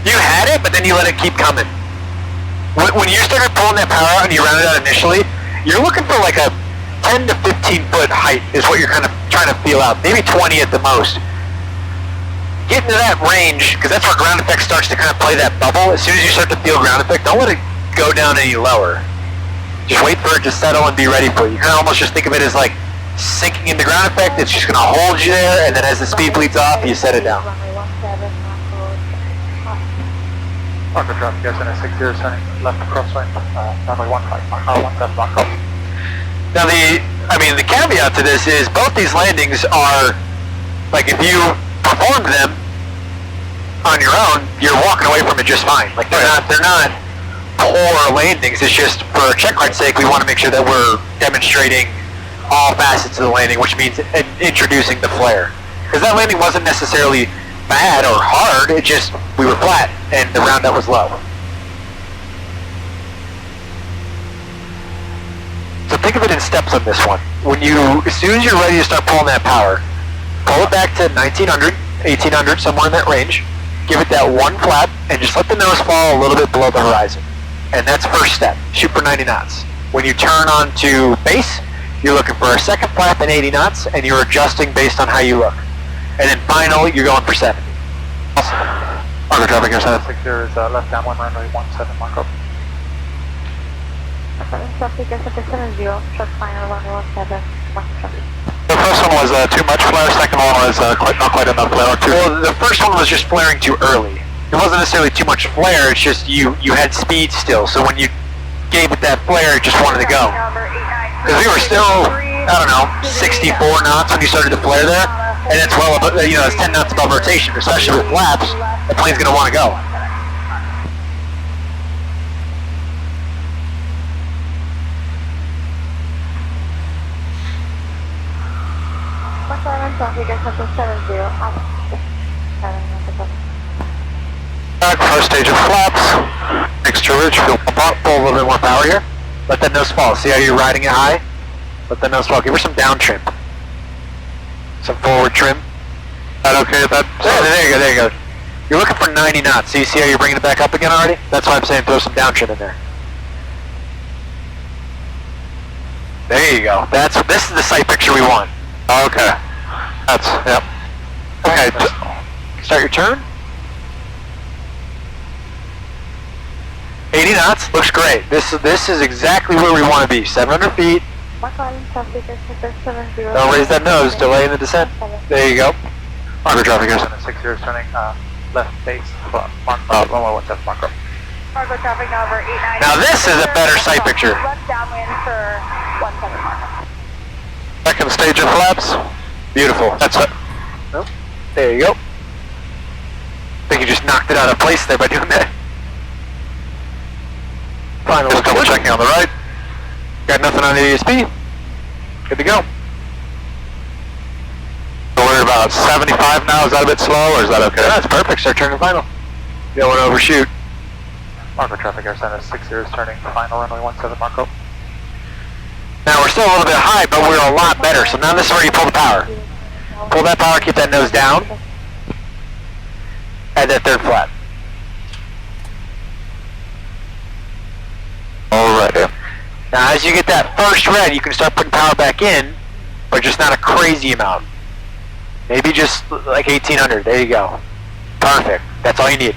You had it, but then you let it keep coming. When you started pulling that power out and you rounded out initially, you're looking for like a 10 to 15 foot height is what you're kind of trying to feel out. Maybe 20 at the most. Getting to that range, because that's where ground effect starts to kind of play that bubble. As soon as you start to feel ground effect, don't let it go down any lower. Just wait for it to settle and be ready for it. You kind of almost just think of it as like sinking into ground effect. It's just going to hold you there, and then as the speed bleeds off, you set it down. Marco traffic, airspeed 6 here, turning left crosswind, runway 15, Marco 17, Marco. Now the caveat to this is both these landings are, like if you performed them on your own, you're walking away from it just fine. Like they're not poor landings. It's just for check ride's sake, we want to make sure that we're demonstrating all facets of the landing, which means introducing the flare. Because that landing wasn't necessarily bad or hard. It just we were flat and the round up was low. So think of it in steps on this one. As soon as you're ready to start pulling that power, pull it back to 1900, 1800, somewhere in that range. Give it that one flap, and just let the nose fall a little bit below the horizon. And that's first step. Shoot for 90 knots. When you turn on to base, you're looking for a second flap at 80 knots, and you're adjusting based on how you look. And then finally, you're going for 70. Marco traffic, airspeed 6 here is left downwind, runway 17, Marco. Traffic, airspeed 70, short final, runway 17, Marco. The first one was too much flare, second one was not quite enough flare. Well, the first one was just flaring too early. It wasn't necessarily too much flare, it's just you had speed still, so when you gave it that flare, it just wanted to go. Because we were still, I don't know, 64 knots when you started to flare there, and it's well above, it's 10 knots above rotation, especially with flaps, the plane's going to want to go. First stage of flaps. Extra rich, pull a little bit more power here. Let that nose fall. See how you're riding it high? Let that nose fall. Give her some down trim. Some forward trim. That okay? There you go. You're looking for 90 knots. So you see how you're bringing it back up again already? That's why I'm saying throw some down trim in there. There you go. This is the sight picture we want. Okay. Yep. Okay, start your turn. 80 knots, looks great. This is exactly where we want to be. 700 feet. Don't raise that nose, delay in the descent. There you go. Marco traffic, airspeed 6 here, turning left base, Marco 17, Marco. Marco traffic, number 89. Now this is a better sight picture. Left downwind for 17, Marco. Second stage of flaps. Beautiful. That's it. Oh, there you go. I think you just knocked it out of place there by doing that. Final Just double checking on the right. Got nothing on the ASP. Good to go. So we're about 75 now. Is that a bit slow, or is that okay? That's perfect. Start turning final. You don't want to overshoot. Marco traffic, airspeed 6 here is turning final, runway 17, Marco. Now we're still a little bit high, but we're a lot better. So now this is where you pull the power. Pull that power, keep that nose down. Add that third flap. Alright. Now as you get that first red, you can start putting power back in, but just not a crazy amount. Maybe just like 1800. There you go. Perfect. That's all you need.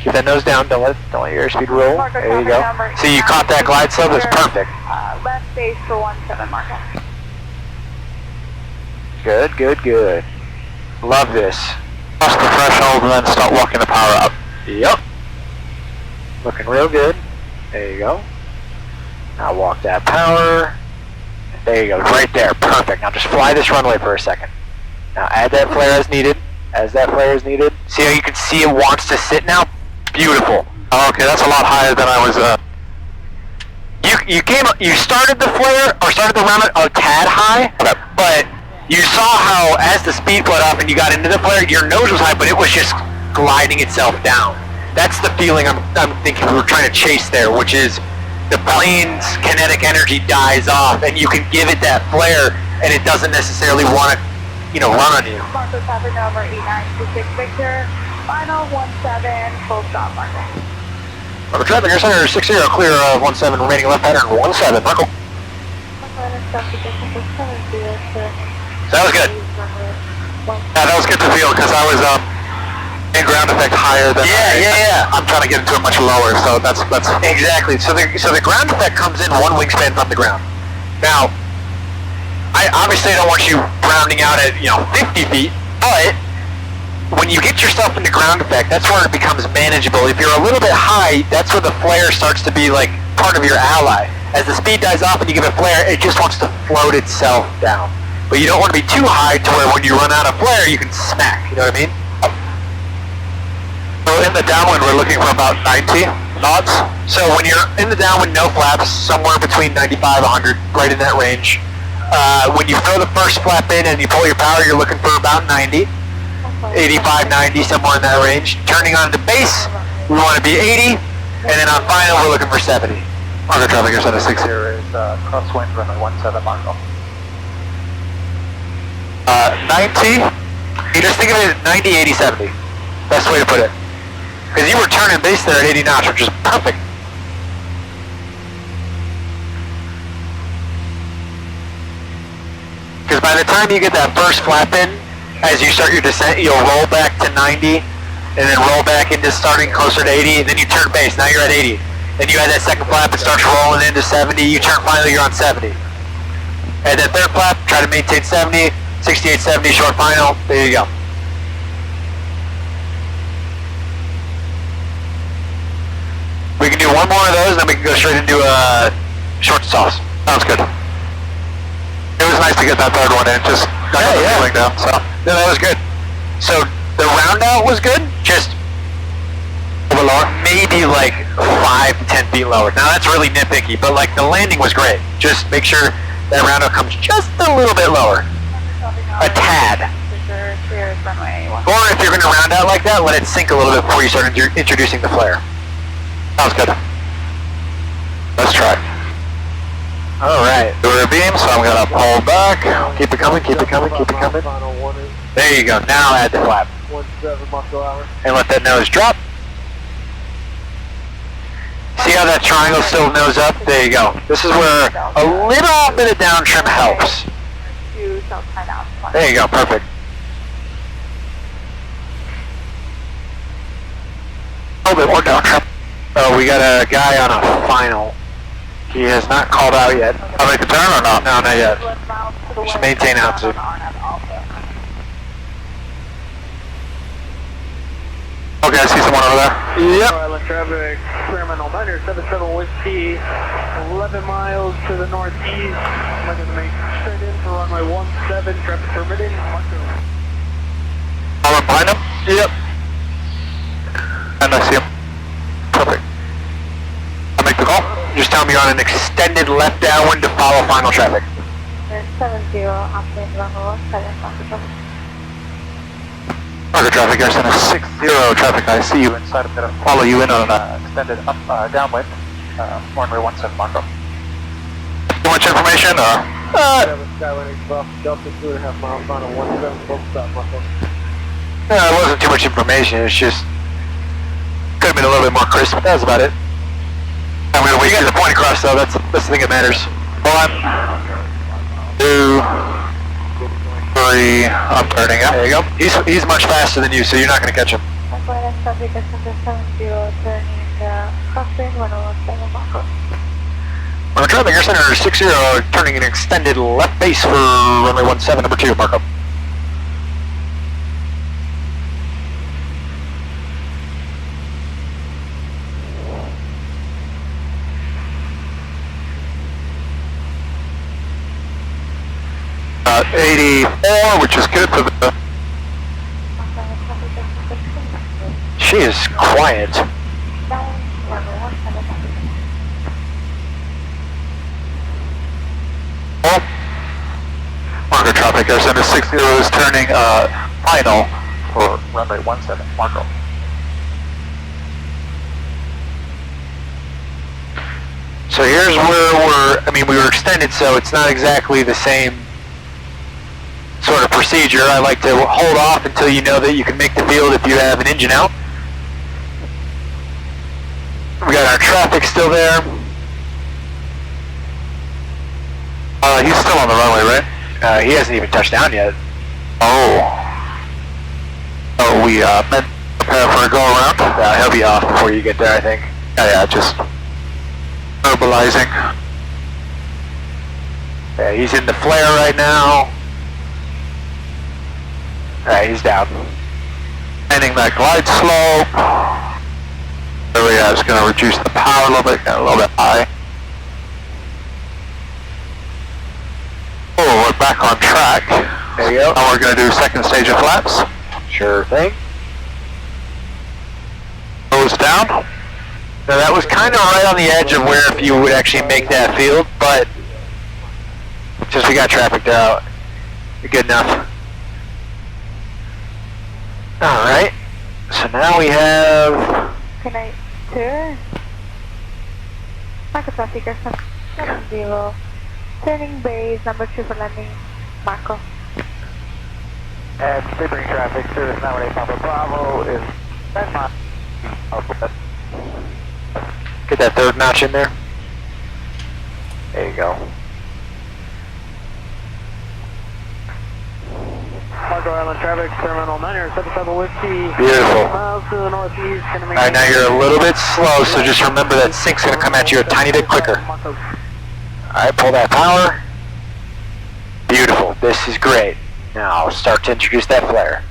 Keep that nose down. Don't let your airspeed roll. Marco, There you traffic go. number See, you caught that glide slope. That's perfect. Left base for 17, Marco. Good, good, good. Love this. Cross the threshold and then start walking the power up. Yep. Looking real good. There you go. Now walk that power. There you go, right there. Perfect. Now just fly this runway for a second. Now add that flare as needed. As that flare is needed. See how you can see it wants to sit now? Beautiful. Oh, okay, that's a lot higher than I was, You started the flare, or started the round a tad high, but you saw how as the speed went up and you got into the flare, your nose was high, but it was just gliding itself down. That's the feeling I'm thinking we're trying to chase there, which is the plane's kinetic energy dies off, and you can give it that flare, and it doesn't necessarily want to, run on you. Marco, traffic number 8926 Victor, final 17, full stop, Marco. Marco, traffic, Air Center 60, clear 17, remaining left pattern 17, Marco. That was good. yeah, that was good to feel, because I was, in ground effect higher than I'm trying to get into it much lower, so that's exactly. So the ground effect comes in one wingspan from the ground. Now, I obviously don't want you rounding out at 50 feet, but when you get yourself into ground effect, that's where it becomes manageable. If you're a little bit high, that's where the flare starts to be like part of your ally. As the speed dies off and you give it flare, it just wants to float itself down. But you don't want to be too high to where when you run out of flare, you can smack. You know what I mean? So in the downwind, we're looking for about 90 knots. So when you're in the downwind, no flaps, somewhere between 95 100, right in that range. When you throw the first flap in and you pull your power, you're looking for about 90, 85, 90, somewhere in that range. Turning on the base, we want to be 80, and then on final, we're looking for 70. Marco, traffic, Air Center 60. Here is crosswind runway 17, Marco. 90, you just think of it as 90, 80, 70. Best way to put it. Because you were turning base there at 80 knots, which is perfect. Because by the time you get that first flap in, as you start your descent, you'll roll back to 90, and then roll back into starting closer to 80, and then you turn base, now you're at 80. Then you add that second flap, it starts rolling into 70, you turn finally, you're on 70. And that third flap, try to maintain 70, 68, 70, short final, there you go. We can do one more of those, then we can go straight into short sauce. Sounds good. It was nice to get that third one in, just got the feeling down, so. No, that was good. So, the round out was good, just a little lower, maybe like 5 to 10 feet lower. Now that's really nitpicky, but like the landing was great. Just make sure that round out comes just a little bit lower. A tad. Or if you're going to round out like that, let it sink a little bit before you start introducing the flare. Sounds good. Let's try. Alright. We're a beam, so I'm going to pull back. Keep it coming, keep it coming, keep it coming. There you go. Now add the flap. 17 miles per hour. And let that nose drop. See how that triangle still nose up? There you go. This is where a little bit of down trim helps. There you go. Perfect. A little bit more down trim. Oh, we got a guy on a final. He has not called out yet. I'll make a turn or not? No, not yet. Just maintain altitude. Okay, I see someone over there. Yep. Island traffic, experimental 977 Whiskey, 11 miles to the northeast. I'm going to make straight in for runway 17, traffic permitting. Marco. I'm behind him? Yep. And I see him. Perfect. I'll make the call. Just tell me you're on an extended left downwind to follow final traffic. 70, operating runway 17, Marco, traffic, Air Center 60, traffic, I see you inside. I'm going to follow you in on Extended up, downwind, runway 17, Marco. too much information, or? Delta 2.5 miles, final 17, full stop, Marco. No, it wasn't too much information. It's just could have been a little bit more crisp. That was about it. And we got the point across, though. That's the thing that matters. 1, 2, 3. I'm turning up. There you go. He's much faster than you, so you're not going to catch him. Traffic Center 70, turning Cockpit 117 Marco. Traffic Air Center 60, turning an extended left base for runway 17, number 2, Marco. About 84, which is good for the... She is quiet. Marco Traffic Air Center 60 is turning final for runway 17, Marco. So here's where we were extended, so it's not exactly the same sort of procedure. I like to hold off until you know that you can make the field if you have an engine out. We got our traffic still there. He's still on the runway, right? He hasn't even touched down yet. Oh, we meant to prepare for a go around. He'll be off before you get there, I think. Yeah, just mobilizing. Yeah, he's in the flare right now. Alright, he's down. Ending that glide slope. There we are, just going to reduce the power a little bit high. Oh, we're back on track. There you go. Now we're going to do second stage of flaps. Sure thing. Goes down. Now that was kind of right on the edge of where if you would actually make that field, but since we got traffic out, good enough. Alright, so now we have... Can I turn? Marco Traffic Air Center 70, turning base number 2 for landing, Marco. And Sebring traffic, service number 8 Papa Bravo is 10 miles southwest. Get that third notch in there. There you go. Marco Island traffic, terminal 977 Whiskey. Beautiful. Miles to the northeast. Alright, now you're a little bit slow, so just remember that sync's going to come at you a tiny bit quicker. Alright, pull that power. Beautiful. This is great. Now start to introduce that flare.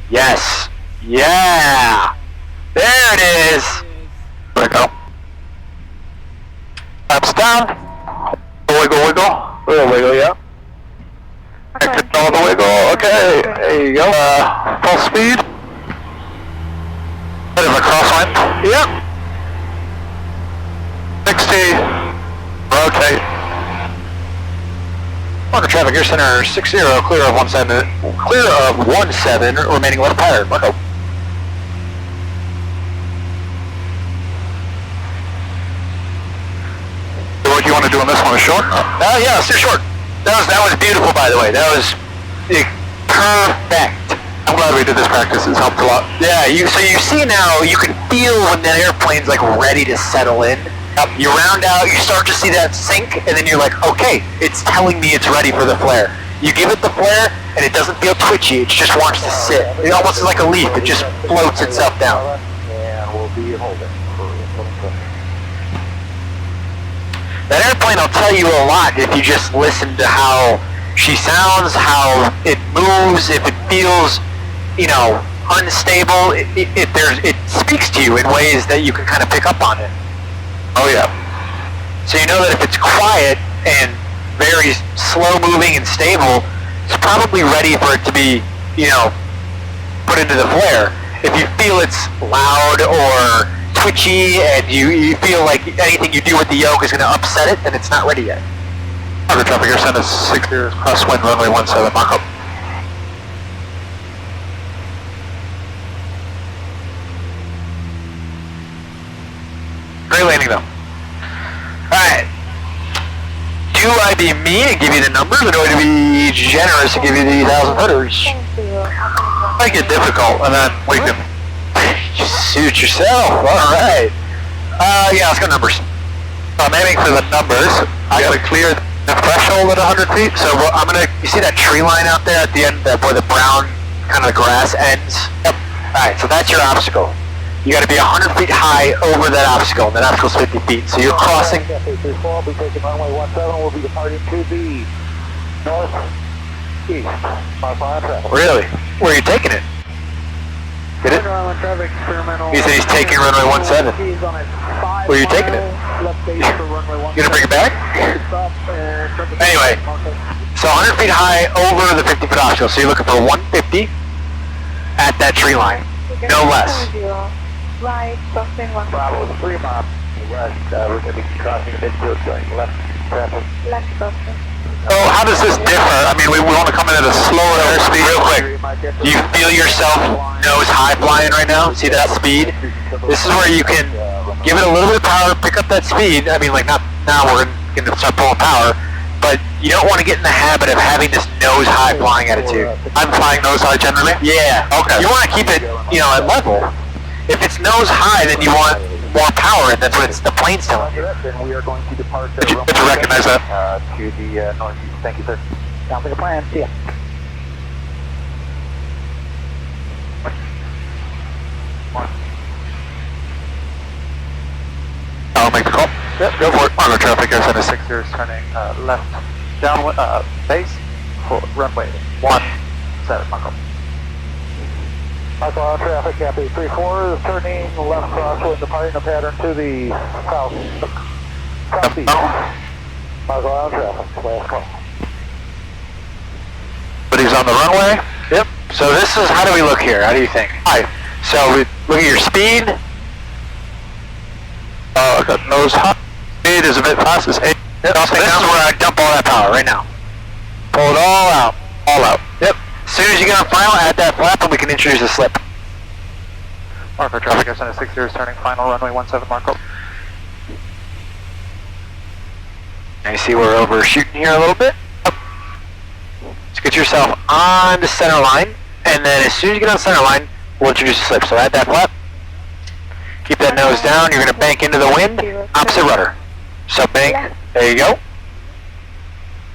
Yes. Yeah. There it is. There we go. Flaps down. Wiggle, wiggle. Little wiggle, yeah. All the wiggle. Okay. There you go. Full speed. Bit of a crosswind. Yep. 60. Rotate. Marco Traffic Air Center 60, clear of 17, remaining left tire, Marco. So what do you want to do on this one, a short? Yeah, let's do short. That was beautiful, by the way. That was perfect. I'm glad we did this practice, it's helped a lot. Yeah, so you see now, you can feel when that airplane's like ready to settle in. You round out, you start to see that sink, and then you're like, okay, it's telling me it's ready for the flare. You give it the flare, and it doesn't feel twitchy, it just wants to sit. It almost is like a leaf, it just floats itself down. And we'll be holding for That airplane will tell you a lot if you just listen to how she sounds, how it moves, if it feels, unstable, it speaks to you in ways that you can kind of pick up on it. Oh yeah. So you know that if it's quiet and very slow moving and stable, it's probably ready for it to be, put into the flare. If you feel it's loud or twitchy and you feel like anything you do with the yoke is going to upset it, then it's not ready yet. Marco Traffic Air Center 60, crosswind runway 17, Marco. Great landing though. Alright. Do I be mean and give you the numbers, or do I be generous and give you the 1,000 footers? Make it difficult, and then we can just suit yourself. Alright. Yeah, let's go numbers. I'm aiming for the numbers. I gotta clear the threshold at 100 feet, so you see that tree line out there at the end where the brown kind of grass ends? Yep. Alright, so that's your obstacle. You gotta be 100 feet high over that obstacle, and that obstacle's 50 feet. So you're crossing. Cafe 34 will be taking runway 17, will be departing to the northeast. Really? Where are you taking it? Get it? He said he's taking runway 17. Where are you taking it? You gonna bring it back? Anyway, so 100 feet high over the 50-foot obstacle. So you're looking for 150 at that tree line. No less. Right, crossing 1. Bravo 3 mile west, we're going to be crossing midfield going left traffic. Left crossing. So how does this differ? I mean, we want to come in at a slower airspeed real quick. Do you feel yourself nose high flying right now? See that speed? This is where you can give it a little bit of power, pick up that speed. I mean, like not now we're going to start pulling power, but you don't want to get in the habit of having this nose high flying attitude. I'm flying nose high generally? Yeah. Okay. You want to keep it, you know, at level. If it's nose high, then you want more power, and that's what it's the plane's telling you. Then we are going to depart Did you recognize that? To the northeast. Thank you, sir. Sounds like a plan. See ya. I'll make the call. Yep, go for it. Auto traffic, airspeed 60 is turning left downwind, base for runway 17, Marco. Michael, traffic, Cafe 34 is turning left crosswind, departing the pattern to the southeast. Michael, traffic, last call. But he's on the runway? Yep. So this is, how do we look here? How do you think? Alright, so we look at your speed. Got nose high. Speed is a bit fast, it's 8. Yep. So this is where I dump all that power right now. Pull it all out. All out. Yep. As soon as you get on final, add that flap and we can introduce the slip. Marco traffic, airspeed 60 is turning final runway 17, Marco. Now you see we're overshooting here a little bit. Just get yourself on the center line, and then as soon as you get on the center line, we'll introduce the slip. So add that flap. Keep that nose down. You're going to bank into the wind. Opposite rudder. So bank. There you go.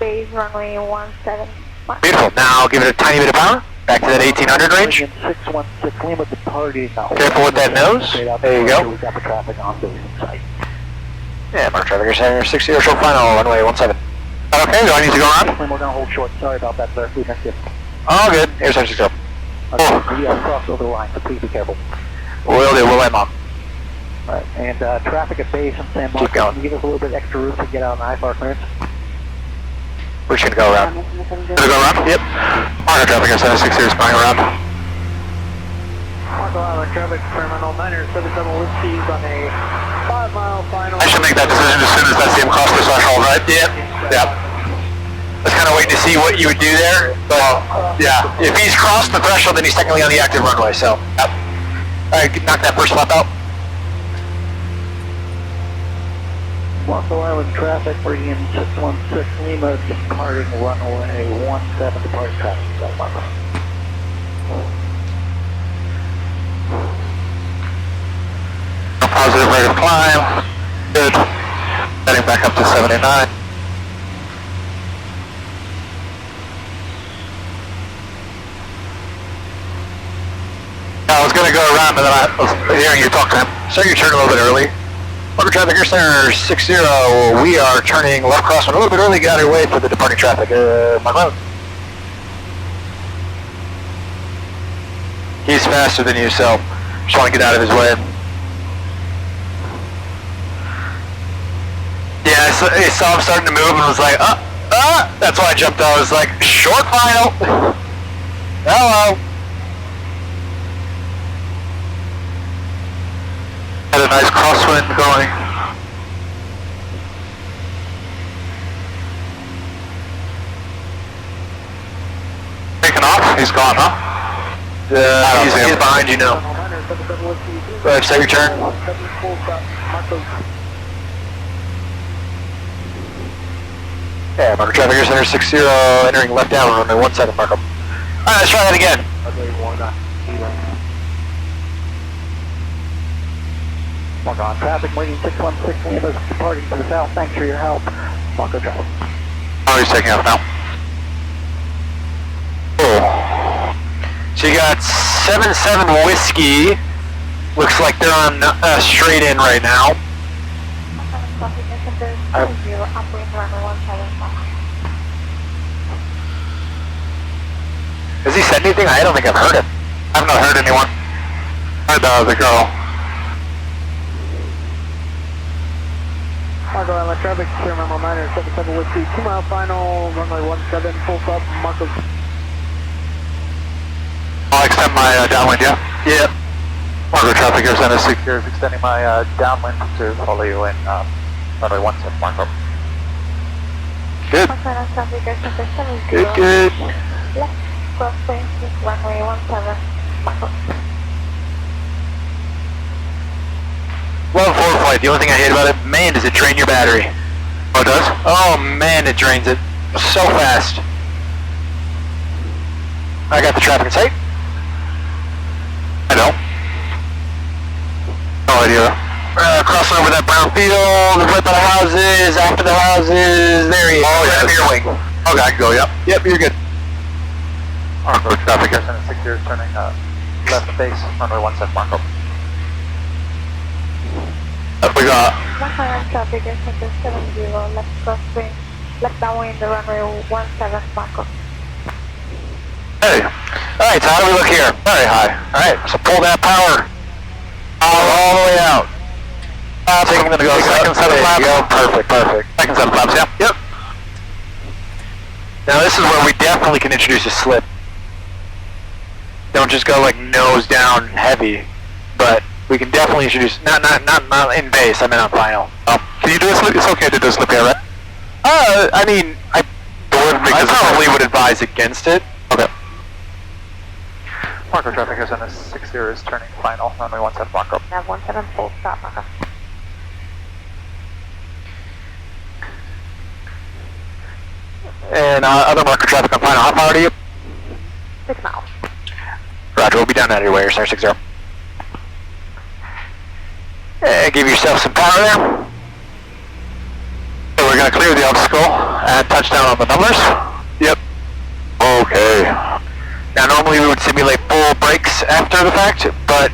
Base runway 17. Beautiful. Now give it a tiny bit of power. Back to that 1800 range. 616 Lima departing now. Careful with that nose. There you go. We got the traffic on the site. Yeah, Mark traffic center 60 or show final runway 17. Okay, do I need to go around? We're going to hold short. Sorry about that, sir. We missed it. All good. Here's 60. Okay, we got to cross over the line, so please be careful. Will do. We'll let Mom. Alright, and traffic at base and San Marcos. Keep going. Can you give us a little bit extra room to get out on IFR clearance? We're just going to go around. Gonna go around? Yep. Mark traffic at 76 here is going around. Marco Island traffic, terminal 977 lift speeds on a 5-mile final. I should make that decision as soon as I see him cross the threshold, right? Yep. Yep. I was kind of waiting to see what you would do there. But, yeah. If he's crossed the threshold, then he's technically on the active runway, so. Yep. Alright, knock that first flap out. Marco Island traffic, bringing in 616 Lima, departing runway 17, departing traffic. That's Marco. A positive rate of climb. Good. Heading back up to 79. I was going to go around, but then I was hearing you talk to him. So you turned a little bit early. Motor traffic, Air Center 60. We are turning left crosswind a little bit early. Get out of your way for the departing traffic. My road. He's faster than you, so just want to get out of his way. Yeah, I saw him starting to move and was like, that's why I jumped out. I was like, short final. Hello. Had a nice crosswind going. Taking off? He's gone, huh? Yeah, he's behind you now. Go ahead, set your turn. Yeah, Marco traffic, Air Center 60, entering left down, runway 17, Marco. Alright, let's try that again. Marco on traffic, waiting 616 Lima, departing to the south. Thanks for your help. Marco traffic. Oh, he's taking off now. Cool. So you got 77 Whiskey. Looks like they're on straight in right now. Has he said anything? I don't think I've heard it. I've not heard anyone. I heard the girl. Marco, Island traffic, Sierra Memo 977 Whiskey, 2 mile final, runway 17, full stop, Marco. I'll extend my downwind, yeah? Yeah. Marco traffic, Air Center 6 Here's extending my downwind to follow you in runway 17, Marco. Good. Good, good. Left crossing, runway 17, Marco. Love forward flight. The only thing I hate about it, man, does it drain your battery. Oh, it does? Oh, man, it drains it so fast. I got the traffic in sight. I know. No idea. Crossing over that brown field, right by the houses, after the houses, there he is. Oh, yeah, your wing. Okay, I can go, yep. Yep, you're good. Marco traffic, Air Center 6 here, turning left base, runway 17, Marco. We got traffic, Air Center 70, left crossing, left downwind, runway 17, Marco. Hey. Alright, so how do we look here? Very high. Alright, so pull that power all the way out. So you're going to go second set of flaps. Perfect, perfect. Second set of flaps, yeah. Yep. Now this is where we definitely can introduce a slip. Don't just go like nose down heavy, but we can definitely introduce, not in base, I meant on final. Can you do a slip? It's okay to do a slip here, right? I mean, I probably would advise against it. Okay. Marco traffic, Air Center 60 is turning final, runway 17, Marco. Nav 17, full stop, Marco. And other marker traffic on final, how far are you? 6 miles. Roger, we'll be down that your way, Air Center 60. And give yourself some power there. So we're going to clear the obstacle and touch down on the numbers. Yep. Okay. Now normally we would simulate full brakes after the fact, but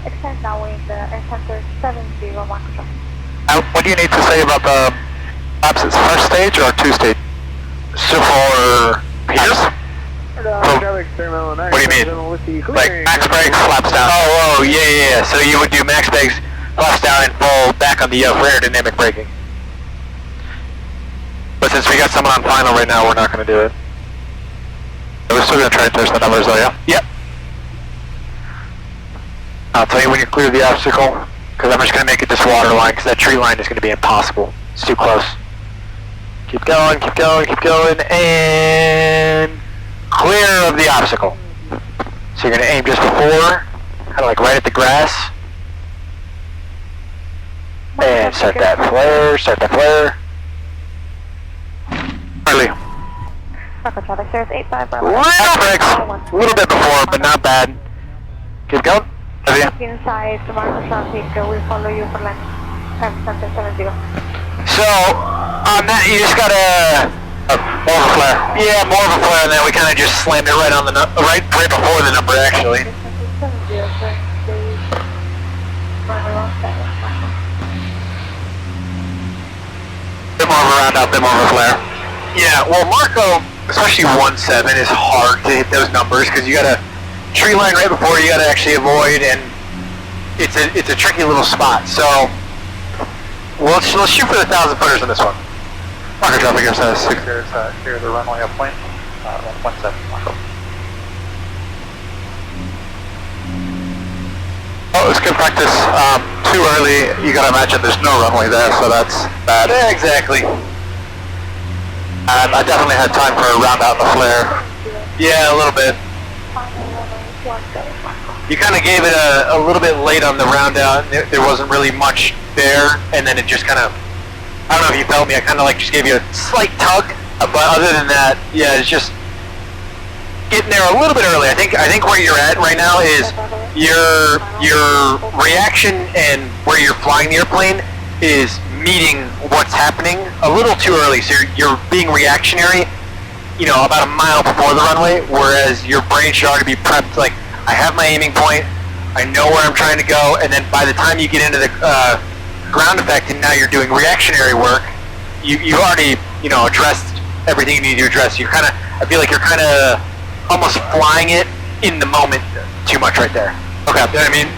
Extend downwind, Air Center 70, Marco. what do you need to say about the laps? It's first stage or two stage? So for Peters? What do you mean? Like max brakes, flaps down. Oh, yeah. So you would do max brakes, flaps down, and full back on the rear dynamic braking. But since we got someone on final right now, we're not going to do it. We're still going to try and touch the numbers though, yeah? Yep. I'll tell you when you clear the obstacle, because I'm just going to make it this water line, because that tree line is going to be impossible. It's too close. Keep going, keep going, keep going, and clear of the obstacle. So you're going to aim just before, kind of like right at the grass. And start that flare, Early. Marco traffic, there's 85, A little bit before, but not bad. Keep going. Inside the Marco traffic, we follow you for land. Air Center 70. So, on that, you just gotta... more of a flare. Yeah, more of a flare, and then we kind of just slammed it right on the right before the number, actually. Bit more of a roundout, bit more of a flare. Yeah, well, Marco, especially 1.7, is hard to hit those numbers because you got a tree line right before you got to actually avoid, and it's a tricky little spot. So let's shoot for the 1,000-footers on this one. Marco traffic, Air Center 6. Clear the runway upwind, 17, Marco. Oh, it's good practice. Too early, you gotta imagine there's no runway there, so that's bad. Yeah, exactly. I definitely had time for a round out in the flare. Yeah, a little bit. You kind of gave it a little bit late on the round out. There wasn't really much there, and then it just kind of, I don't know if you felt me, I kind of like just gave you a slight tug, but other than that, yeah, it's just getting there a little bit early. I think where you're at right now is your reaction and where you're flying the airplane is meeting what's happening a little too early. So you're being reactionary about a mile before the runway, whereas your brain should already be prepped. Like, I have my aiming point, I know where I'm trying to go, and then by the time you get into the ground effect and now you're doing reactionary work, you already, addressed everything you need to address. You're kind of, I feel like you're kind of almost flying it in the moment too much right there. Okay, you know what I mean?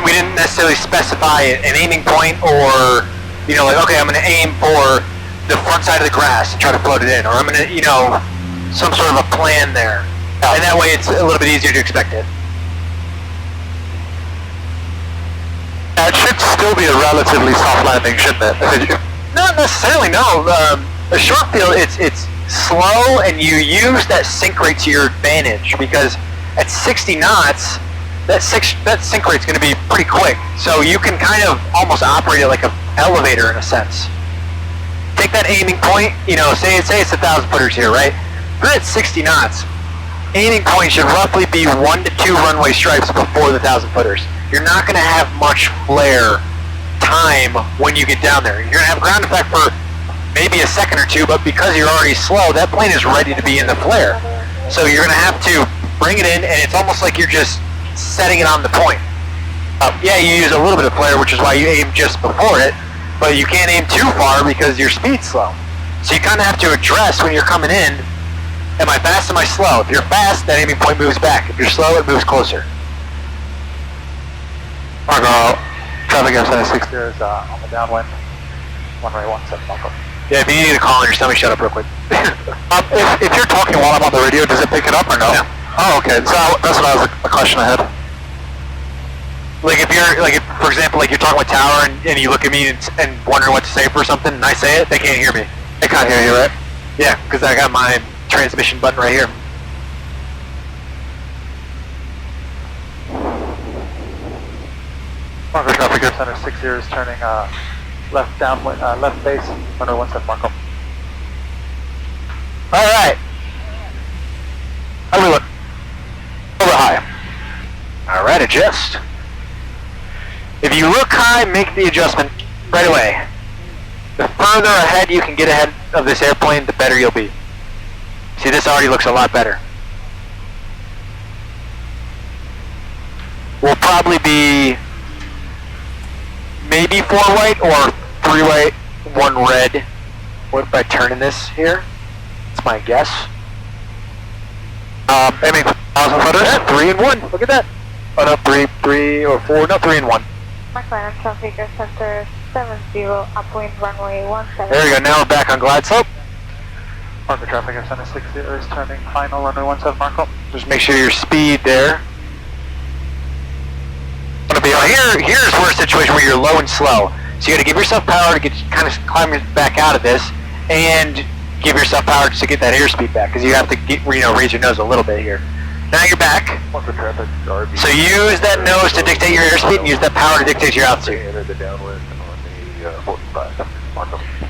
We didn't necessarily specify an aiming point, or, like, okay, I'm going to aim for the front side of the grass and try to float it in, or I'm going to, some sort of a plan there. And that way it's a little bit easier to expect it. It should still be a relatively soft landing, shouldn't it? Not necessarily, no. A short field, it's slow, and you use that sink rate to your advantage, because at 60 knots, that sink rate's going to be pretty quick. So you can kind of almost operate it like an elevator in a sense. Take that aiming point, say it's 1,000 footers here, right? We're at 60 knots. Aiming point should roughly be 1 to 2 runway stripes before the 1,000 footers. You're not going to have much flare time when you get down there. You're going to have ground effect for maybe a second or two, but because you're already slow, that plane is ready to be in the flare. So you're going to have to bring it in, and it's almost like you're just setting it on the point. Yeah, you use a little bit of flare, which is why you aim just before it, but you can't aim too far because your speed's slow. So you kind of have to address when you're coming in, am I fast, am I slow? If you're fast, that aiming point moves back. If you're slow, it moves closer. Marco, traffic F76 is on the downwind, runway 17 Marco. Yeah, if you need to call on, just tell me shut up real quick. If you're talking while I'm on the radio, does it pick it up or no? Yeah. Oh, okay. So that's what I was a question I had. Like if you're, for example, like you're talking with Tower and you look at me and wondering what to say for something, and I say it, they can't hear me. They can't hear you, right? Yeah, because I got my transmission button right here. Marco traffic Air Center 60 is turning left downwind, left base, runway 17 Marco. All right. How do we look? Over high. All right, adjust. If you look high, make the adjustment right away. The further ahead you can get ahead of this airplane, the better you'll be. See, this already looks a lot better. We'll probably be maybe 4 white or 3 white, 1 red. What by turning this here? That's my guess. I mean, 1,000 footers? Yeah, 3 and 1. Look at that. Oh no, 3 or 4. No, 3 and 1. McLaren traffic Air Center 70, upwind runway 17. There we go. Now we're back on glide slope. Marco traffic Air Center 60 is turning final runway 17 Marco. Just make sure your speed there. Here's where a situation where you're low and slow. So you got to give yourself power to kind of climb back out of this, and give yourself power just to get that airspeed back, because you have to get, raise your nose a little bit here. Now you're back. So use that nose to dictate your airspeed, and use that power to dictate your altitude.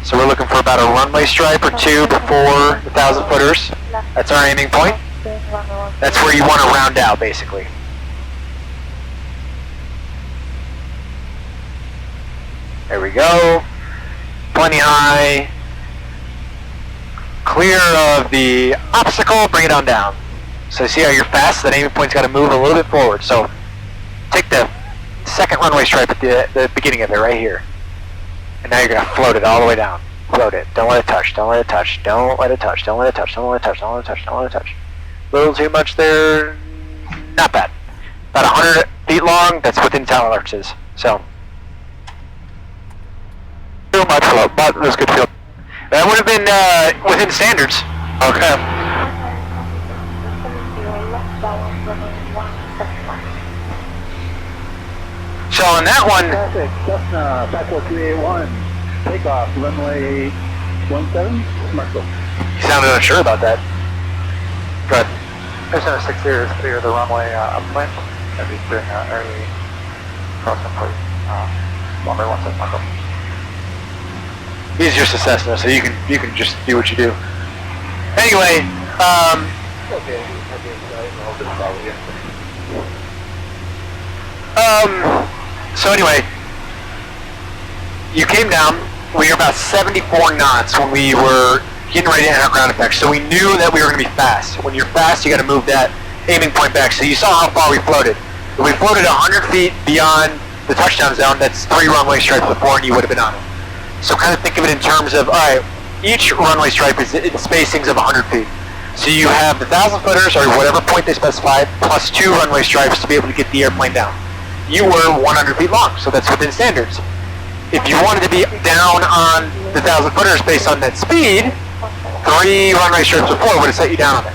So we're looking for about a runway stripe or 2 before the 1,000 footers. That's our aiming point. That's where you want to round out, basically. There we go. Plenty high. Clear of the obstacle, bring it on down. So see how you're fast? That aiming point's got to move a little bit forward. So take the second runway stripe at the beginning of it right here. And now you're going to float it all the way down. Float it. Don't let it touch. Don't let it touch. Don't let it touch. Don't let it touch. Don't let it touch. Don't let it touch. Don't let it touch. A little too much there. Not bad. About 100 feet long. That's within tolerances. So Too much float, but it was good field. that would have been within standards. Okay. So on that one, Traffic, Cessna, Paco 381, takeoff, runway 17, Marco. you sounded unsure about that. Good. Air Center 60 is clear the runway upwind, and he's doing early crossing for runway 17 Marco. He's just a Cessna, so you can just do what you do. Anyway, so anyway, you came down. We were about 74 knots when we were getting ready to enter ground effect. So we knew that we were going to be fast. When you're fast, you got to move that aiming point back. So you saw how far we floated. If we floated 100 feet beyond the touchdown zone, that's 3 runway stripes before, and you would have been on it. So kind of think of it in terms of, all right, each runway stripe is in spacings of 100 feet. So you have the 1,000 footers, or whatever point they specified, plus 2 runway stripes to be able to get the airplane down. You were 100 feet long, so that's within standards. If you wanted to be down on the 1,000 footers based on that speed, 3 runway strips before would have set you down on it.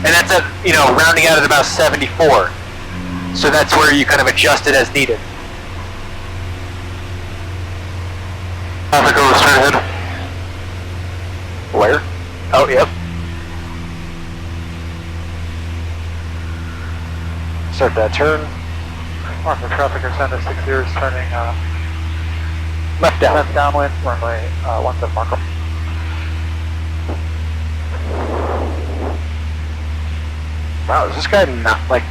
And that's at, you know, rounding out at about 74. So that's where you kind of adjust it as needed. Traffic over straight ahead. Where? Oh, yep. Start that turn. Marker traffic or send 60 is turning Left down. left downwind, runway 17 Marco. Wow, is this guy not like...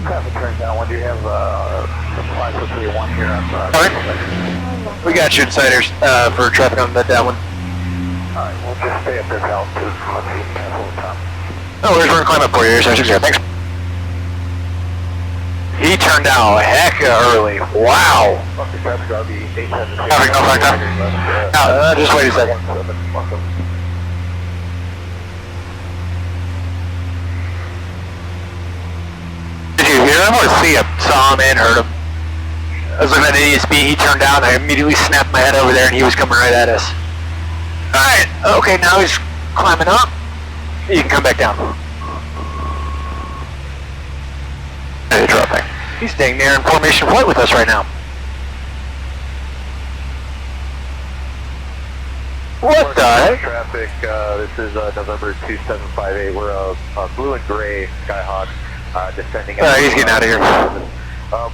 Traffic turn downwind. You have 5031 here on Alright. We got you insiders for traffic on that downwind. Alright, we'll just stay at this altitude. Let's see the whole time. Oh, we're going to climb up for you. Air 60, thanks. He turned out heck early. Wow. Traffic RV 870. Traffic, no flag time. No, just wait a second. Did you hear him or see him? Saw him and heard him. I was looking at the ASB, he turned out, and I immediately snapped my head over there and he was coming right at us. Alright, okay, now he's climbing up. You can come back down. Hey, dropping. He's staying near in formation flight with us right now. What the heck? Traffic, this is November 2758. We're blue and gray Skyhawk descending. He's getting out of here.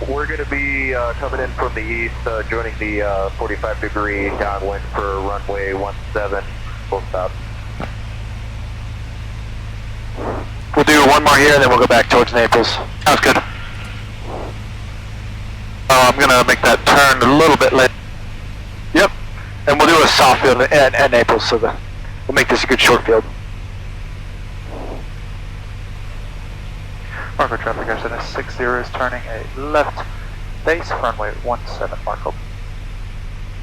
We're going to be coming in from the east, joining the 45-degree downwind for runway 17, full stop. We'll do one more here and then we'll go back towards Naples. Sounds good. I'm going to make that turn a little bit late. Yep. And we'll do a soft field at Naples so that we'll make this a good short field. Marco traffic SNS 60 is turning a left base, runway 17 Marco.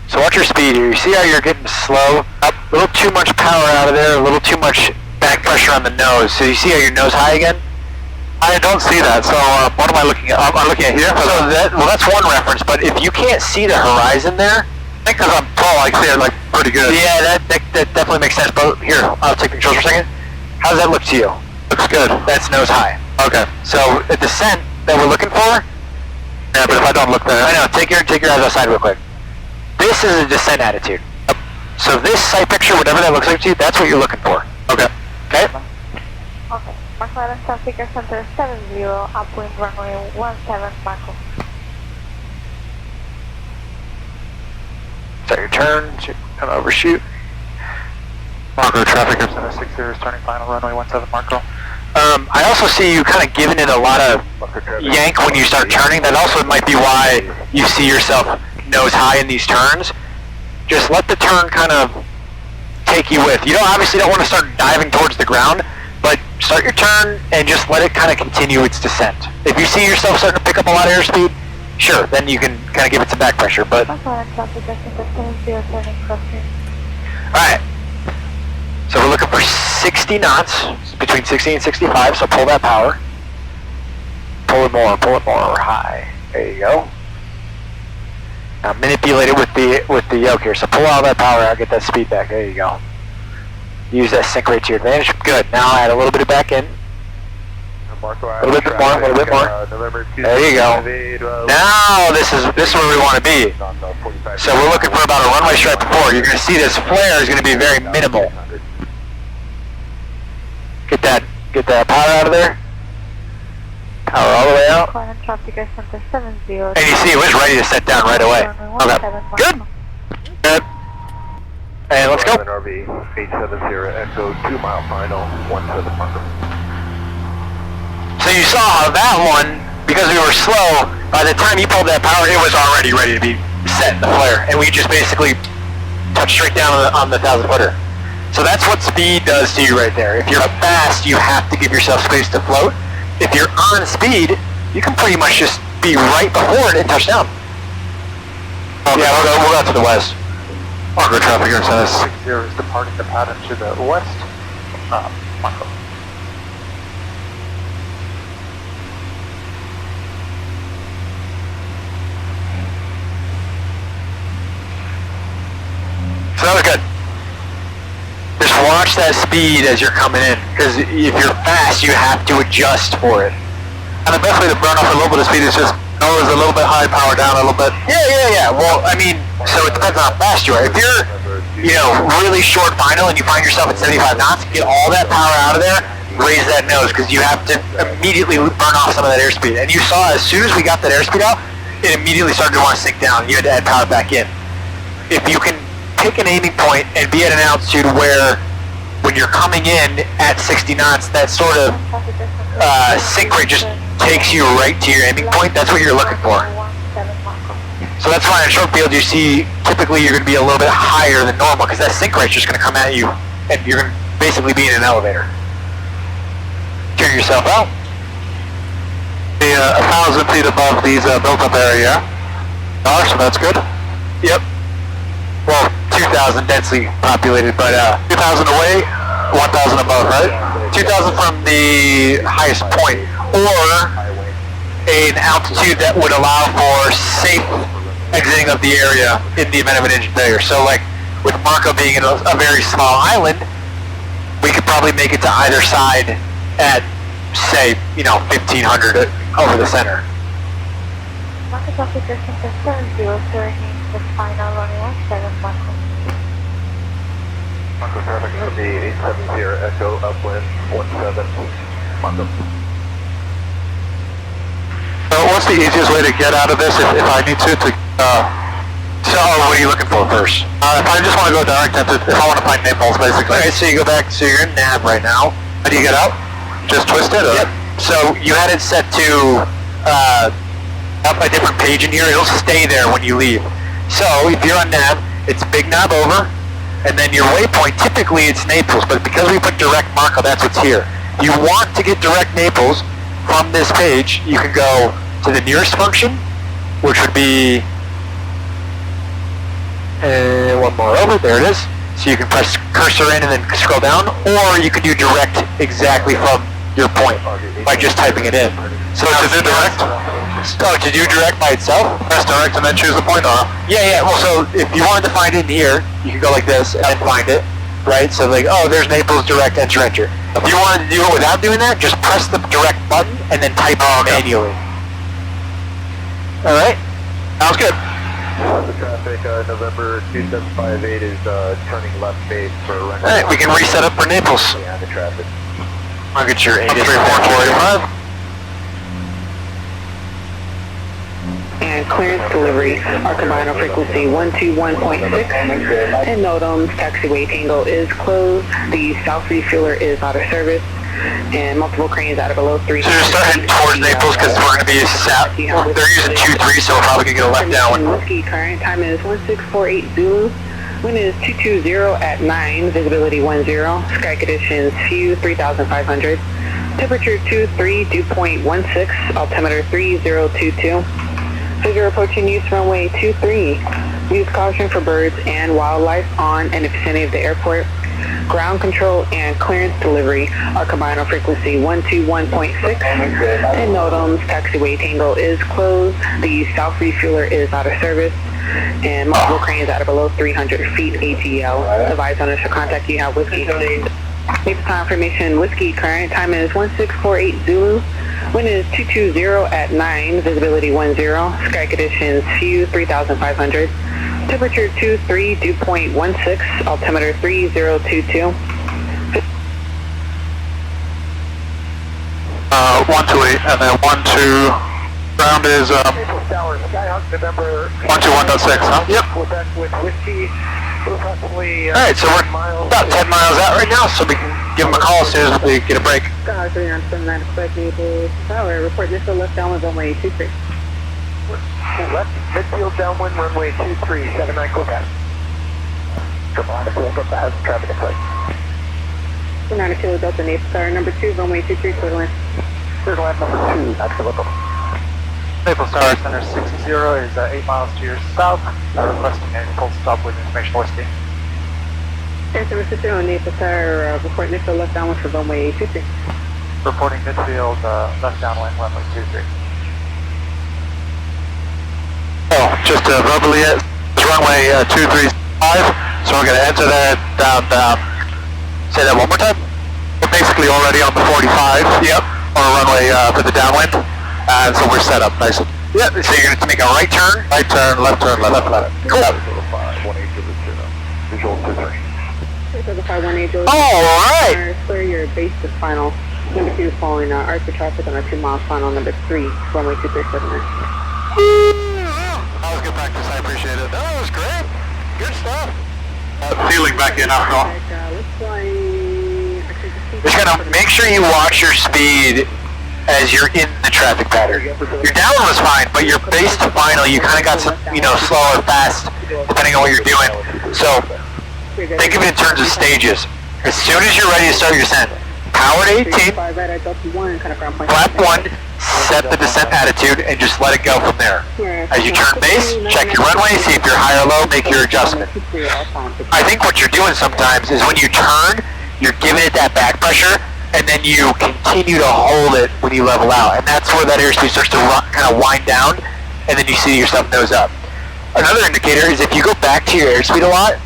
So watch your speed here. You see how you're getting slow? Up, a little too much power out of there, a little too much back pressure on the nose. So you see how your nose high again? I don't see that. So what am I looking at? I'm looking at here. So that's one reference. But if you can't see the horizon there, I think because I'm tall, I can see it like pretty good. Yeah, that definitely makes sense. But here, I'll take controls for a second. How does that look to you? Looks good. That's nose high. Okay. So a descent that we're looking for. Yeah, but if I don't look there, I know. Take your eyes outside real quick. This is a descent attitude. So this sight picture, whatever that looks like to you, that's what you're looking for. Okay. Okay. Okay. Marco Island traffic air center 70, upwind runway 17 Marco. Start your turn, kind of overshoot. Marco traffic air center 60 is turning final, runway 17 Marco. I also see you kind of giving it a lot of yank when you start turning. That also might be why you see yourself nose high in these turns. Just let the turn kind of take you with. You obviously don't want to start diving towards the ground, but start your turn and just let it kind of continue its descent. If you see yourself starting to pick up a lot of airspeed, sure, then you can kind of give it some back pressure. But traffic air center 70 turning crossing. alright. So we're looking for 60 knots, between 60 and 65, so pull that power. Pull it more high. There you go. Now manipulate it with the yoke here. So pull all that power out, get that speed back. There you go. Use that sync rate to your advantage. Good. Now add a little bit of back in. A little bit more, a little bit more. There you go. Now this is where we want to be. So we're looking for about a runway stripe before. You're going to see this flare is going to be very minimal. Get that power out of there. Power all the way out. Traffic air center 70. And you see it was ready to set down right away. Okay. Good. Good. And let's go. RV 870 Echo 2 mile final 17 Marco. So you saw how that one, because we were slow, by the time you pulled that power, it was already ready to be set in the flare. And we just basically touch straight down on the 1,000 footer. So that's what speed does to you right there. If you're fast, you have to give yourself space to float. If you're on speed, you can pretty much just be right before it and touch down. Yeah, we'll go to the west. Marco traffic here says 60 is departing the pattern to the west. Marco. So that was good. Just watch that speed as you're coming in, because if you're fast, you have to adjust for it. And the best way to burn off a little bit of speed is just nose a little bit high, power down a little bit. Yeah. Well, I mean, so it depends on how fast you are. If you're, really short final and you find yourself at 75 knots, get all that power out of there, raise that nose, because you have to immediately burn off some of that airspeed. And you saw as soon as we got that airspeed out, it immediately started to want to sink down. You had to add power back in. If you can pick an aiming point and be at an altitude where when you're coming in at 60 knots, that sort of sink rate just takes you right to your aiming point. That's what you're looking for. So that's why in short field you see typically you're going to be a little bit higher than normal, because that sink rate's just going to come at you and you're going to basically be in an elevator. Turn yourself out. The 1,000 feet above these built-up area. So that's good. Yep. Well, 2,000 densely populated, but 2,000 away, 1,000 above, right? 2,000 from the highest point, or an altitude that would allow for safe exiting of the area in the event of an engine failure. So like with Marco being in a very small island, we could probably make it to either side at, say, 1,500 over the center. Marco traffic distance is 70, turning the final runway 17 Marco. Marco traffic for the 870 Echo upwind 17 Marco. So what's the easiest way to get out of this if I need to So what are you looking for first? if I just want to go direct, if I want to find Naples, basically. Alright, so you go back, so you're in nav right now. How do you get out? Just twist it? Or? Yep. So you had it set to up a different page in here. It'll stay there when you leave. So if you're on nav, it's big knob over, and then your waypoint, typically it's Naples, but because we put direct Marco, that's what's here. You want to get direct Naples from this page, you can go to the nearest function, which would be one more over, there it is. So you can press cursor in and then scroll down, or you can do direct exactly from your point by just typing it in. So to do direct? Oh, to do direct by itself? Press direct and then choose the point, or? Yeah, well, so if you wanted to find it in here, you could go like this and find it, right? So like, oh, there's Naples, direct, enter. If you wanted to do it without doing that, just press the direct button and then type it manually. Alright? Sounds good. The traffic, November 2758 is turning left base for runway. Alright, we can reset up for Naples. Yeah, the traffic. I'll get your 83445. And clearance delivery, our combined frequency 121.6, and NOTAM's taxiway tango is closed, the south refueler is out of service, and multiple cranes out of below 3. So just start heading towards Naples because we're going to be sat. They're using 2-3, so we're probably going to get a left down one. Whiskey, current time is 1648 Zulu, wind is 220 at 9, visibility 10, sky conditions few 3,500, temperature 23, dew point 16, altimeter 3022. Visual approaching use runway 23. Use caution for birds and wildlife on and in the vicinity of the airport. Ground control and clearance delivery are combined on frequency 121.6. And NOTAM's taxiway tango is closed. The south refueler is out of service. And multiple cranes out of below 300 feet ATL. Advise on initial contact you have Whiskey. Naples confirmation Whiskey, current time is 1648 Zulu. Wind is 220 at 9, visibility 10, sky conditions few 3,500, temperature 23, dew point 16, altimeter 3022. 128, and then 12, ground is 121.6, huh? Yep. Alright, so we're about 10 miles out right now, so we can give them a call as soon as we get a break. Tower 379, expect Naples Tower, report initial left downwind runway 23. Left midfield downwind runway 23, 79, go back. Come on, if we have traffic in sight. 9 Kilo Delta Naval Star, number 2, runway 23, clear to land. Clear to land number 2, not Philippa. Naval Star Center 60 is 8 miles to your south, requesting a full stop with information listing. Air Center 60 Naval Star, report initial left downwind for runway 23. Reporting midfield, left downwind, runway 23. Oh, just verbally, it's runway 235, so we're going to enter that down. Say that one more time. We're basically already on the 45. Yep. On a runway for the downwind, and so we're set up nicely. Yep. So you're going to make a right turn, left turn, left. Cool. Visual 23. All right. Clear your base to final. Number 2 following Archer traffic on a 2 mile final. Number 3, runway 237. That was good practice. I appreciate it. That was great. Good stuff. Feeling back in after all. Just gotta make sure you watch your speed as you're in the traffic pattern. Your downwind was fine, but your base to final, you kind of got some, slow or fast, depending on what you're doing. So think of it in terms of stages. As soon as you're ready to start your descent, power to 18, flap 1, set the descent attitude, and just let it go from there. As you turn base, check your runway, see if you're high or low, make your adjustment. I think what you're doing sometimes is when you turn, you're giving it that back pressure, and then you continue to hold it when you level out. And that's where that airspeed starts to kind of wind down, and then you see yourself nose up. Another indicator is if you go back to your airspeed a lot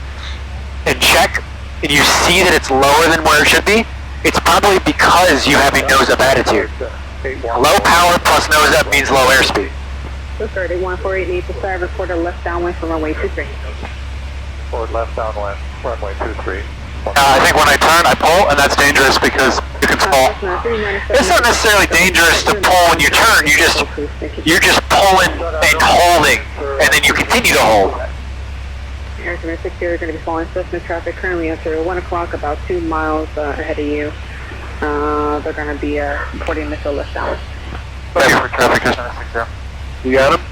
and check, and you see that it's lower than where it should be, it's probably because you have a nose up attitude. Low power plus nose up means low airspeed. Coast Guard 8148 needs to start. Report a left downwind from runway 23. Forward left downwind, runway 23. I think when I turn, I pull, and that's dangerous because you can fall. It's not necessarily dangerous to pull when you turn. You're just pulling and holding, and then you continue to hold. Air Center 60 are going to be following Cessna traffic currently after 1 o'clock, about 2 miles ahead of you. They're going to be reporting missile left downwind. Thank you for traffic, Cessna 60. You got him?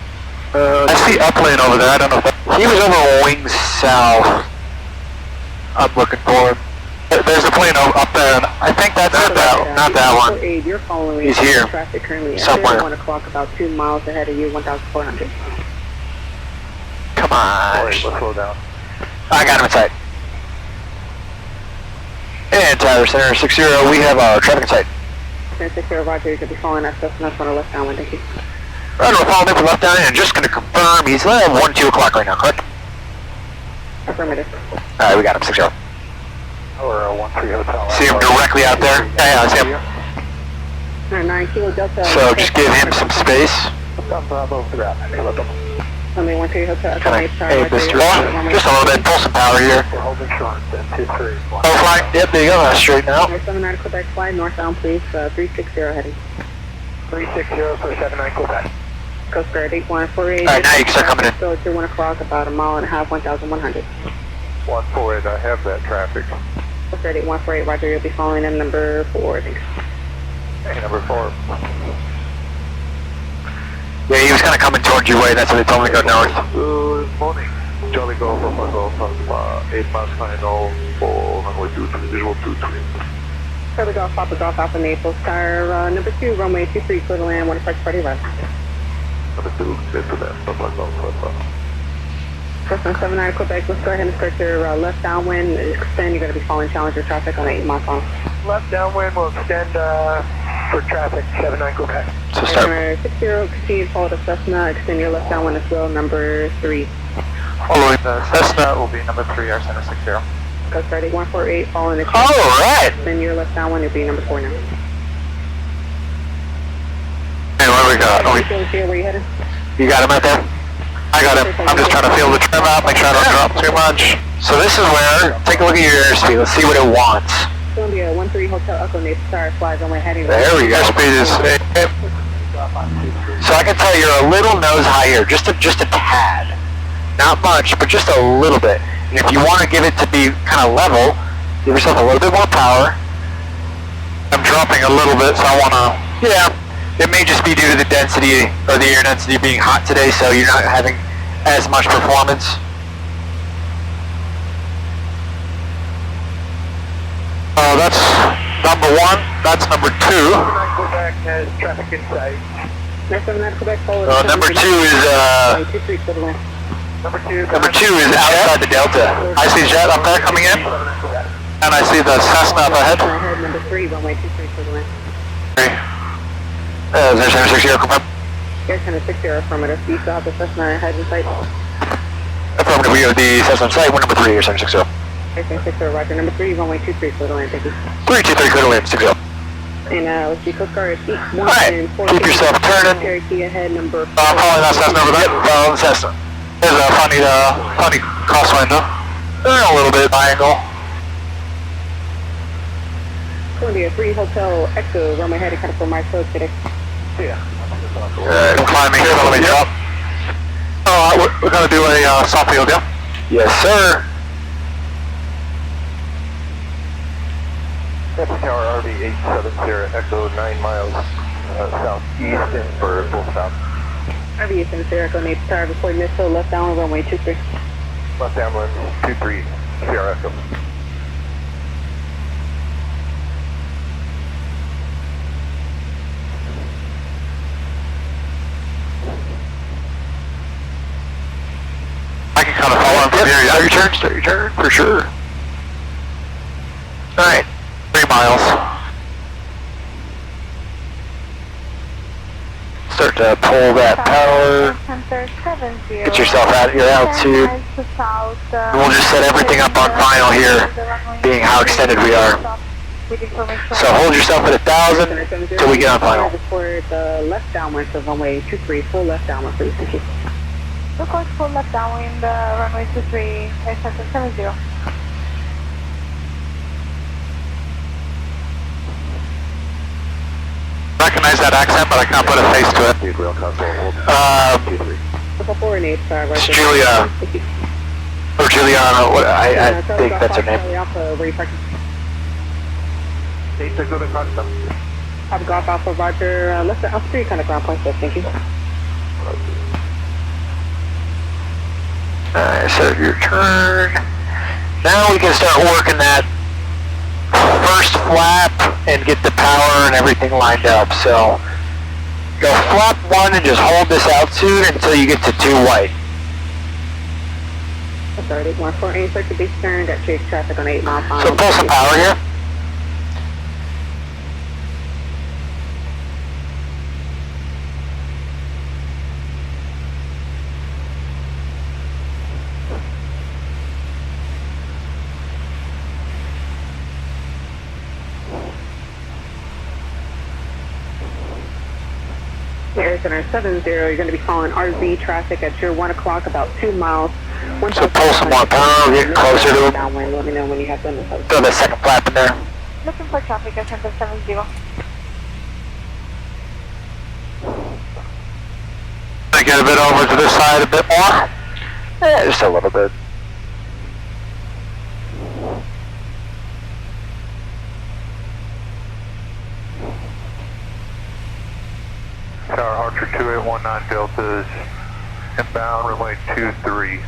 I see upland over there. I don't know if that... He was over wings south. I'm looking for him. There's a plane up there, and I think that's not that one. He's here, somewhere. 1 o'clock, about 2 miles ahead of you, 1,400. Come on. Let's slow down. I got him in sight. And Tower Center 60, we have our traffic in sight. Center 60, Roger, you're going to be following us, that's not on a left downwind, thank you. Right, we're following him for left down, and just going to confirm he's 1, 2 o'clock right now, correct? Affirmative. Alright, we got him, 60. Or 13 hotel. See him directly out there? Yeah, I see him. 9 Kilo Delta. So just give him some space. Runway 13 hotel. Can I aim this through? Just a little bit, pull some power here. Oh, fine. Yep, there you go, straight now. 79 Quebec flight, northbound please, 360 heading. 360 for 79 Quebec. Coast Guard 8148. Alright, now you can start coming in. So it's 1 o'clock, about 1.5 miles, 1,100. 148, I have that traffic. Coast Guard 8148, Roger, you'll be following in number 4, I think. Hey, number 4. Yeah, he was kind of coming towards your way, that's what they told me to go north. Good morning. Jolly Golf from 8 miles final for runway 23, visual 23. Charlie Golf, Papa Golf, Alpha Naples, Star, number 2, runway 23, clear to land, 1 approach party left. Number 2, clear to land, Papa Golf, Papa. Cessna 79 Quebec, let's go ahead and start your left downwind, extend, you're going to be following Challenger traffic on 8 mile final. Left downwind will extend for traffic, 79 Quebec. So start. 60, continue to follow the Cessna, extend your left downwind as well, number 3. Following the Cessna will be number 3, Air Center 60. Coast Guard 8148, following the Alright! Extend your left downwind, it'll be number 4 now. Hey, what do we got? Where you headed? You got him out there? I got him. I'm just trying to feel the trim out, make sure I don't drop too much. So this is where, take a look at your airspeed, let's see what it wants. Columbia 13 Hotel Echo Nate Star flies only heading. There we go. Airspeed is... So I can tell you're a little nose high here, just a tad. Not much, but just a little bit. And if you want to give it to be kind of level, give yourself a little bit more power. I'm dropping a little bit, so I want to... Yeah. It may just be due to the density, or the air density being hot today, so you're not having as much performance. That's number 1. That's number 2. Quebec has traffic in sight. Number 2 is Number 2 is outside the Delta. I see jet up there coming in, and I see the Cessna up ahead. Number 3, runway 23 for the land. 060, confirm. Air Center 60, affirmative. You still have the Cessna ahead in sight? Affirmative, we have the Cessna in sight. We're number 3, Air Center 60. Air Center 60, roger. Number 3, runway 23 for the land, thank you. 323, clear to land, 60. And let's see, Coast Guard, seat 1 Alright, and 4. keep yourself turning. Cherokee ahead, number 4. Following that Cessna over there. Following the Cessna. There's a funny crosswind though. A little bit angle. Columbia 3 Hotel Echo, runway headed kind of for my code today. Yeah. Climbing, runway drop. We're gonna do a soft field, yeah? Yes, sir. Delta Tower RV 870, Echo 9 miles southeast for full stop. RV is in the Echo, Nate Tower, reporting missile, left downwind, runway 23. Left downwind 23, Sierra Echo. I can kind of follow him from here. Start your turn, for sure. Alright, 3 miles. Start to pull that power. Get yourself out of your altitude. And we'll just set everything up on final here, being how extended we are. So hold yourself at 1,000 till we get on final. For the left downwind, so runway 23, full left downwind, please, thank you. Record full left downwind, runway 23, Air Center 70. Recognize that accent, but I can't put a face to it. It's Julia. Or Juliana, what, I think that's her name. Have Golf Alpha, roger, left to Alpha 3, kind of ground point, thank you. Alright, set your turn. Now we can start working that first flap and get the power and everything lined up. So go flap 1 and just hold this altitude until you get to 2 white. Sorry, 814, start to base turn, got chase traffic on 8 mile final. So pull some power here. Air Center 70, you're going to be calling RV traffic at your 1 o'clock, about 2 miles. So pull some more power, get closer to him. Downwind, let me know when you have done this. Throw the second flap in there. Looking for traffic, Air Center 70. I get a bit over to this side a bit more. Just a little bit. Tower Archer 2819 Delta is inbound, runway 23.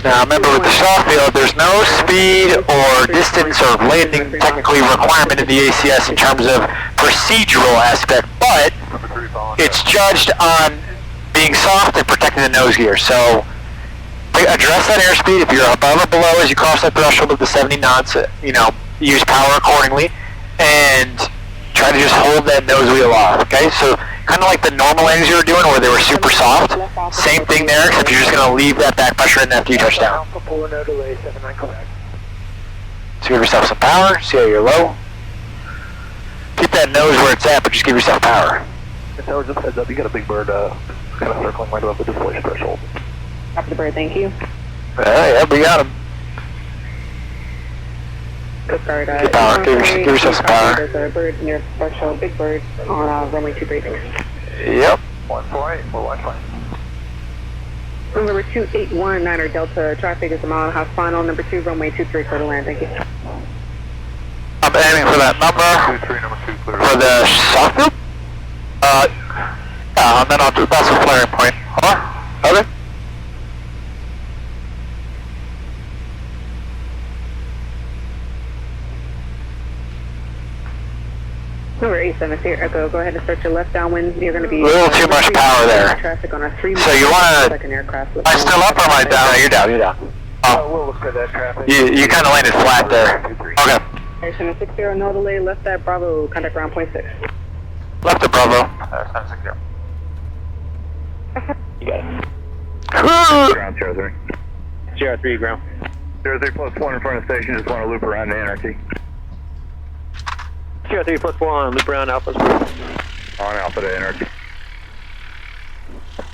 Now remember with the soft field, there's no speed or distance or landing technically requirement in the ACS in terms of procedural aspect, but it's judged on being soft and protecting the nose gear. So address that airspeed. If you're above or below as you cross that threshold of the 70 knots, use power accordingly and try to just hold that nose wheel off, okay? So kind of like the normal landings you were doing where they were super soft. Same thing there, except you're just going to leave that back pressure in after you touch down. So give yourself some power, see how you're low. Keep that nose where it's at, but just give yourself power. Tower, just heads up, you got a big bird kind of circling right above the display threshold. Copy the bird, thank you. Yeah, we got him. Coast Guard, Get power, give yourself some power. There's a bird near threshold, big bird on runway 23, thanks. Yep. 148, we're Wi-Fi. Number 2819 Delta, traffic is a mile and a half final. Number 2, runway 23 for the land, thank you. I'm aiming for that number. 23, number 2, clear. For the soft group? Yeah, and then I'll do, that's a flaring point. Huh? Okay. 870 Echo, go ahead and start your left downwind. You're going to be A little too much power there. Traffic on a 3 So you want to... second aircraft. Am I still up or am I down? No, you're down, you're down. Oh, We'll look at that traffic. you kind of landed flat there. Okay. Air Center 60, no delay, left at Bravo, contact ground point 6. Left to Bravo. Air Center 60. You got it. Ground 03. GR3 ground. 03 plus 1 in front of station, just want to loop around to Anarchy. GR3 plus 1, loop around Alpha. On Alpha to Anarchy.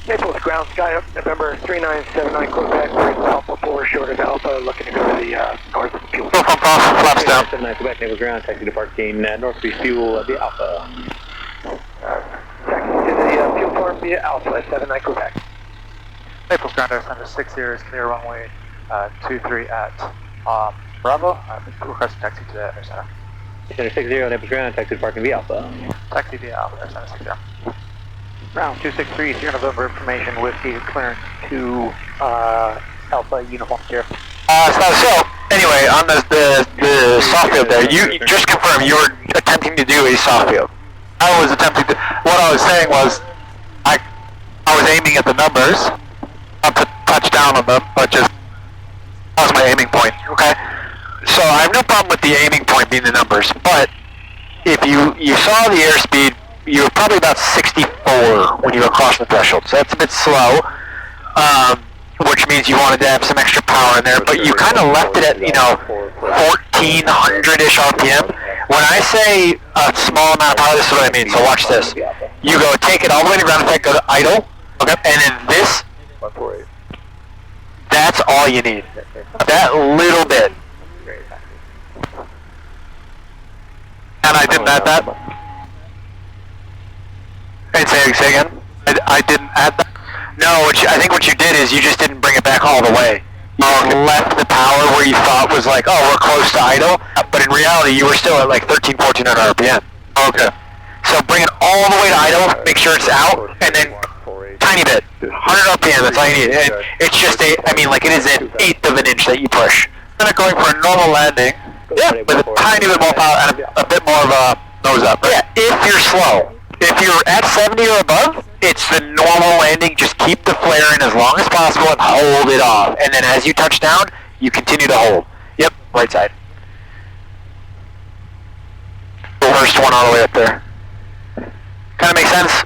Naples ground sky up November 3979 Quebec, we're Alpha 4 short of Alpha, looking to go to the north fuel. Go pump off, flaps down. 79 Quebec, Naples ground, taxi to parking northeast fuel at the Alpha. Taxi to the fuel farm via Alpha at 79 Quebec. Naples ground Air Center 60 is clear runway 23 at Bravo. Request a taxi to the Air Center. Air Center 60, Naples ground, taxi to parking via Alpha. Taxi via Alpha, Air Center 60. Round 263, 0 November information with the clearance to Alpha Uniform 0. So anyway, on the soft field there, you just confirmed you were attempting to do a soft field. I was attempting to, what I was saying was, I was aiming at the numbers, not to touch down on them, but just, that was my aiming point, okay? So I have no problem with the aiming point being the numbers, but if you saw the airspeed, you were probably about 64 when you were crossing the threshold, so that's a bit slow, which means you wanted to have some extra power in there, but you kind of left it at, 1400-ish RPM. When I say a small amount of power, this is what I mean, so watch this. You go take it all the way to ground effect, go to idle, okay, and then this, that's all you need. That little bit. And I didn't add that. Hey, say again. I didn't add that. No, I think what you did is you just didn't bring it back all the way. You left the power where you thought was like, oh, we're close to idle, but in reality you were still at like 1400 RPM. Okay. So bring it all the way to idle, make sure it's out, and then tiny bit, 100 RPM, that's all you need. And it's just it is an 1/8 of an inch that you push. Kind of going for a normal landing, yeah, with a tiny bit more power and a bit more of a nose up. Yeah, if you're slow. If you're at 70 or above, it's the normal landing. Just keep the flare in as long as possible and hold it off. And then as you touch down, you continue to hold. Yep, right side. The worst one all the way up there. Kind of makes sense?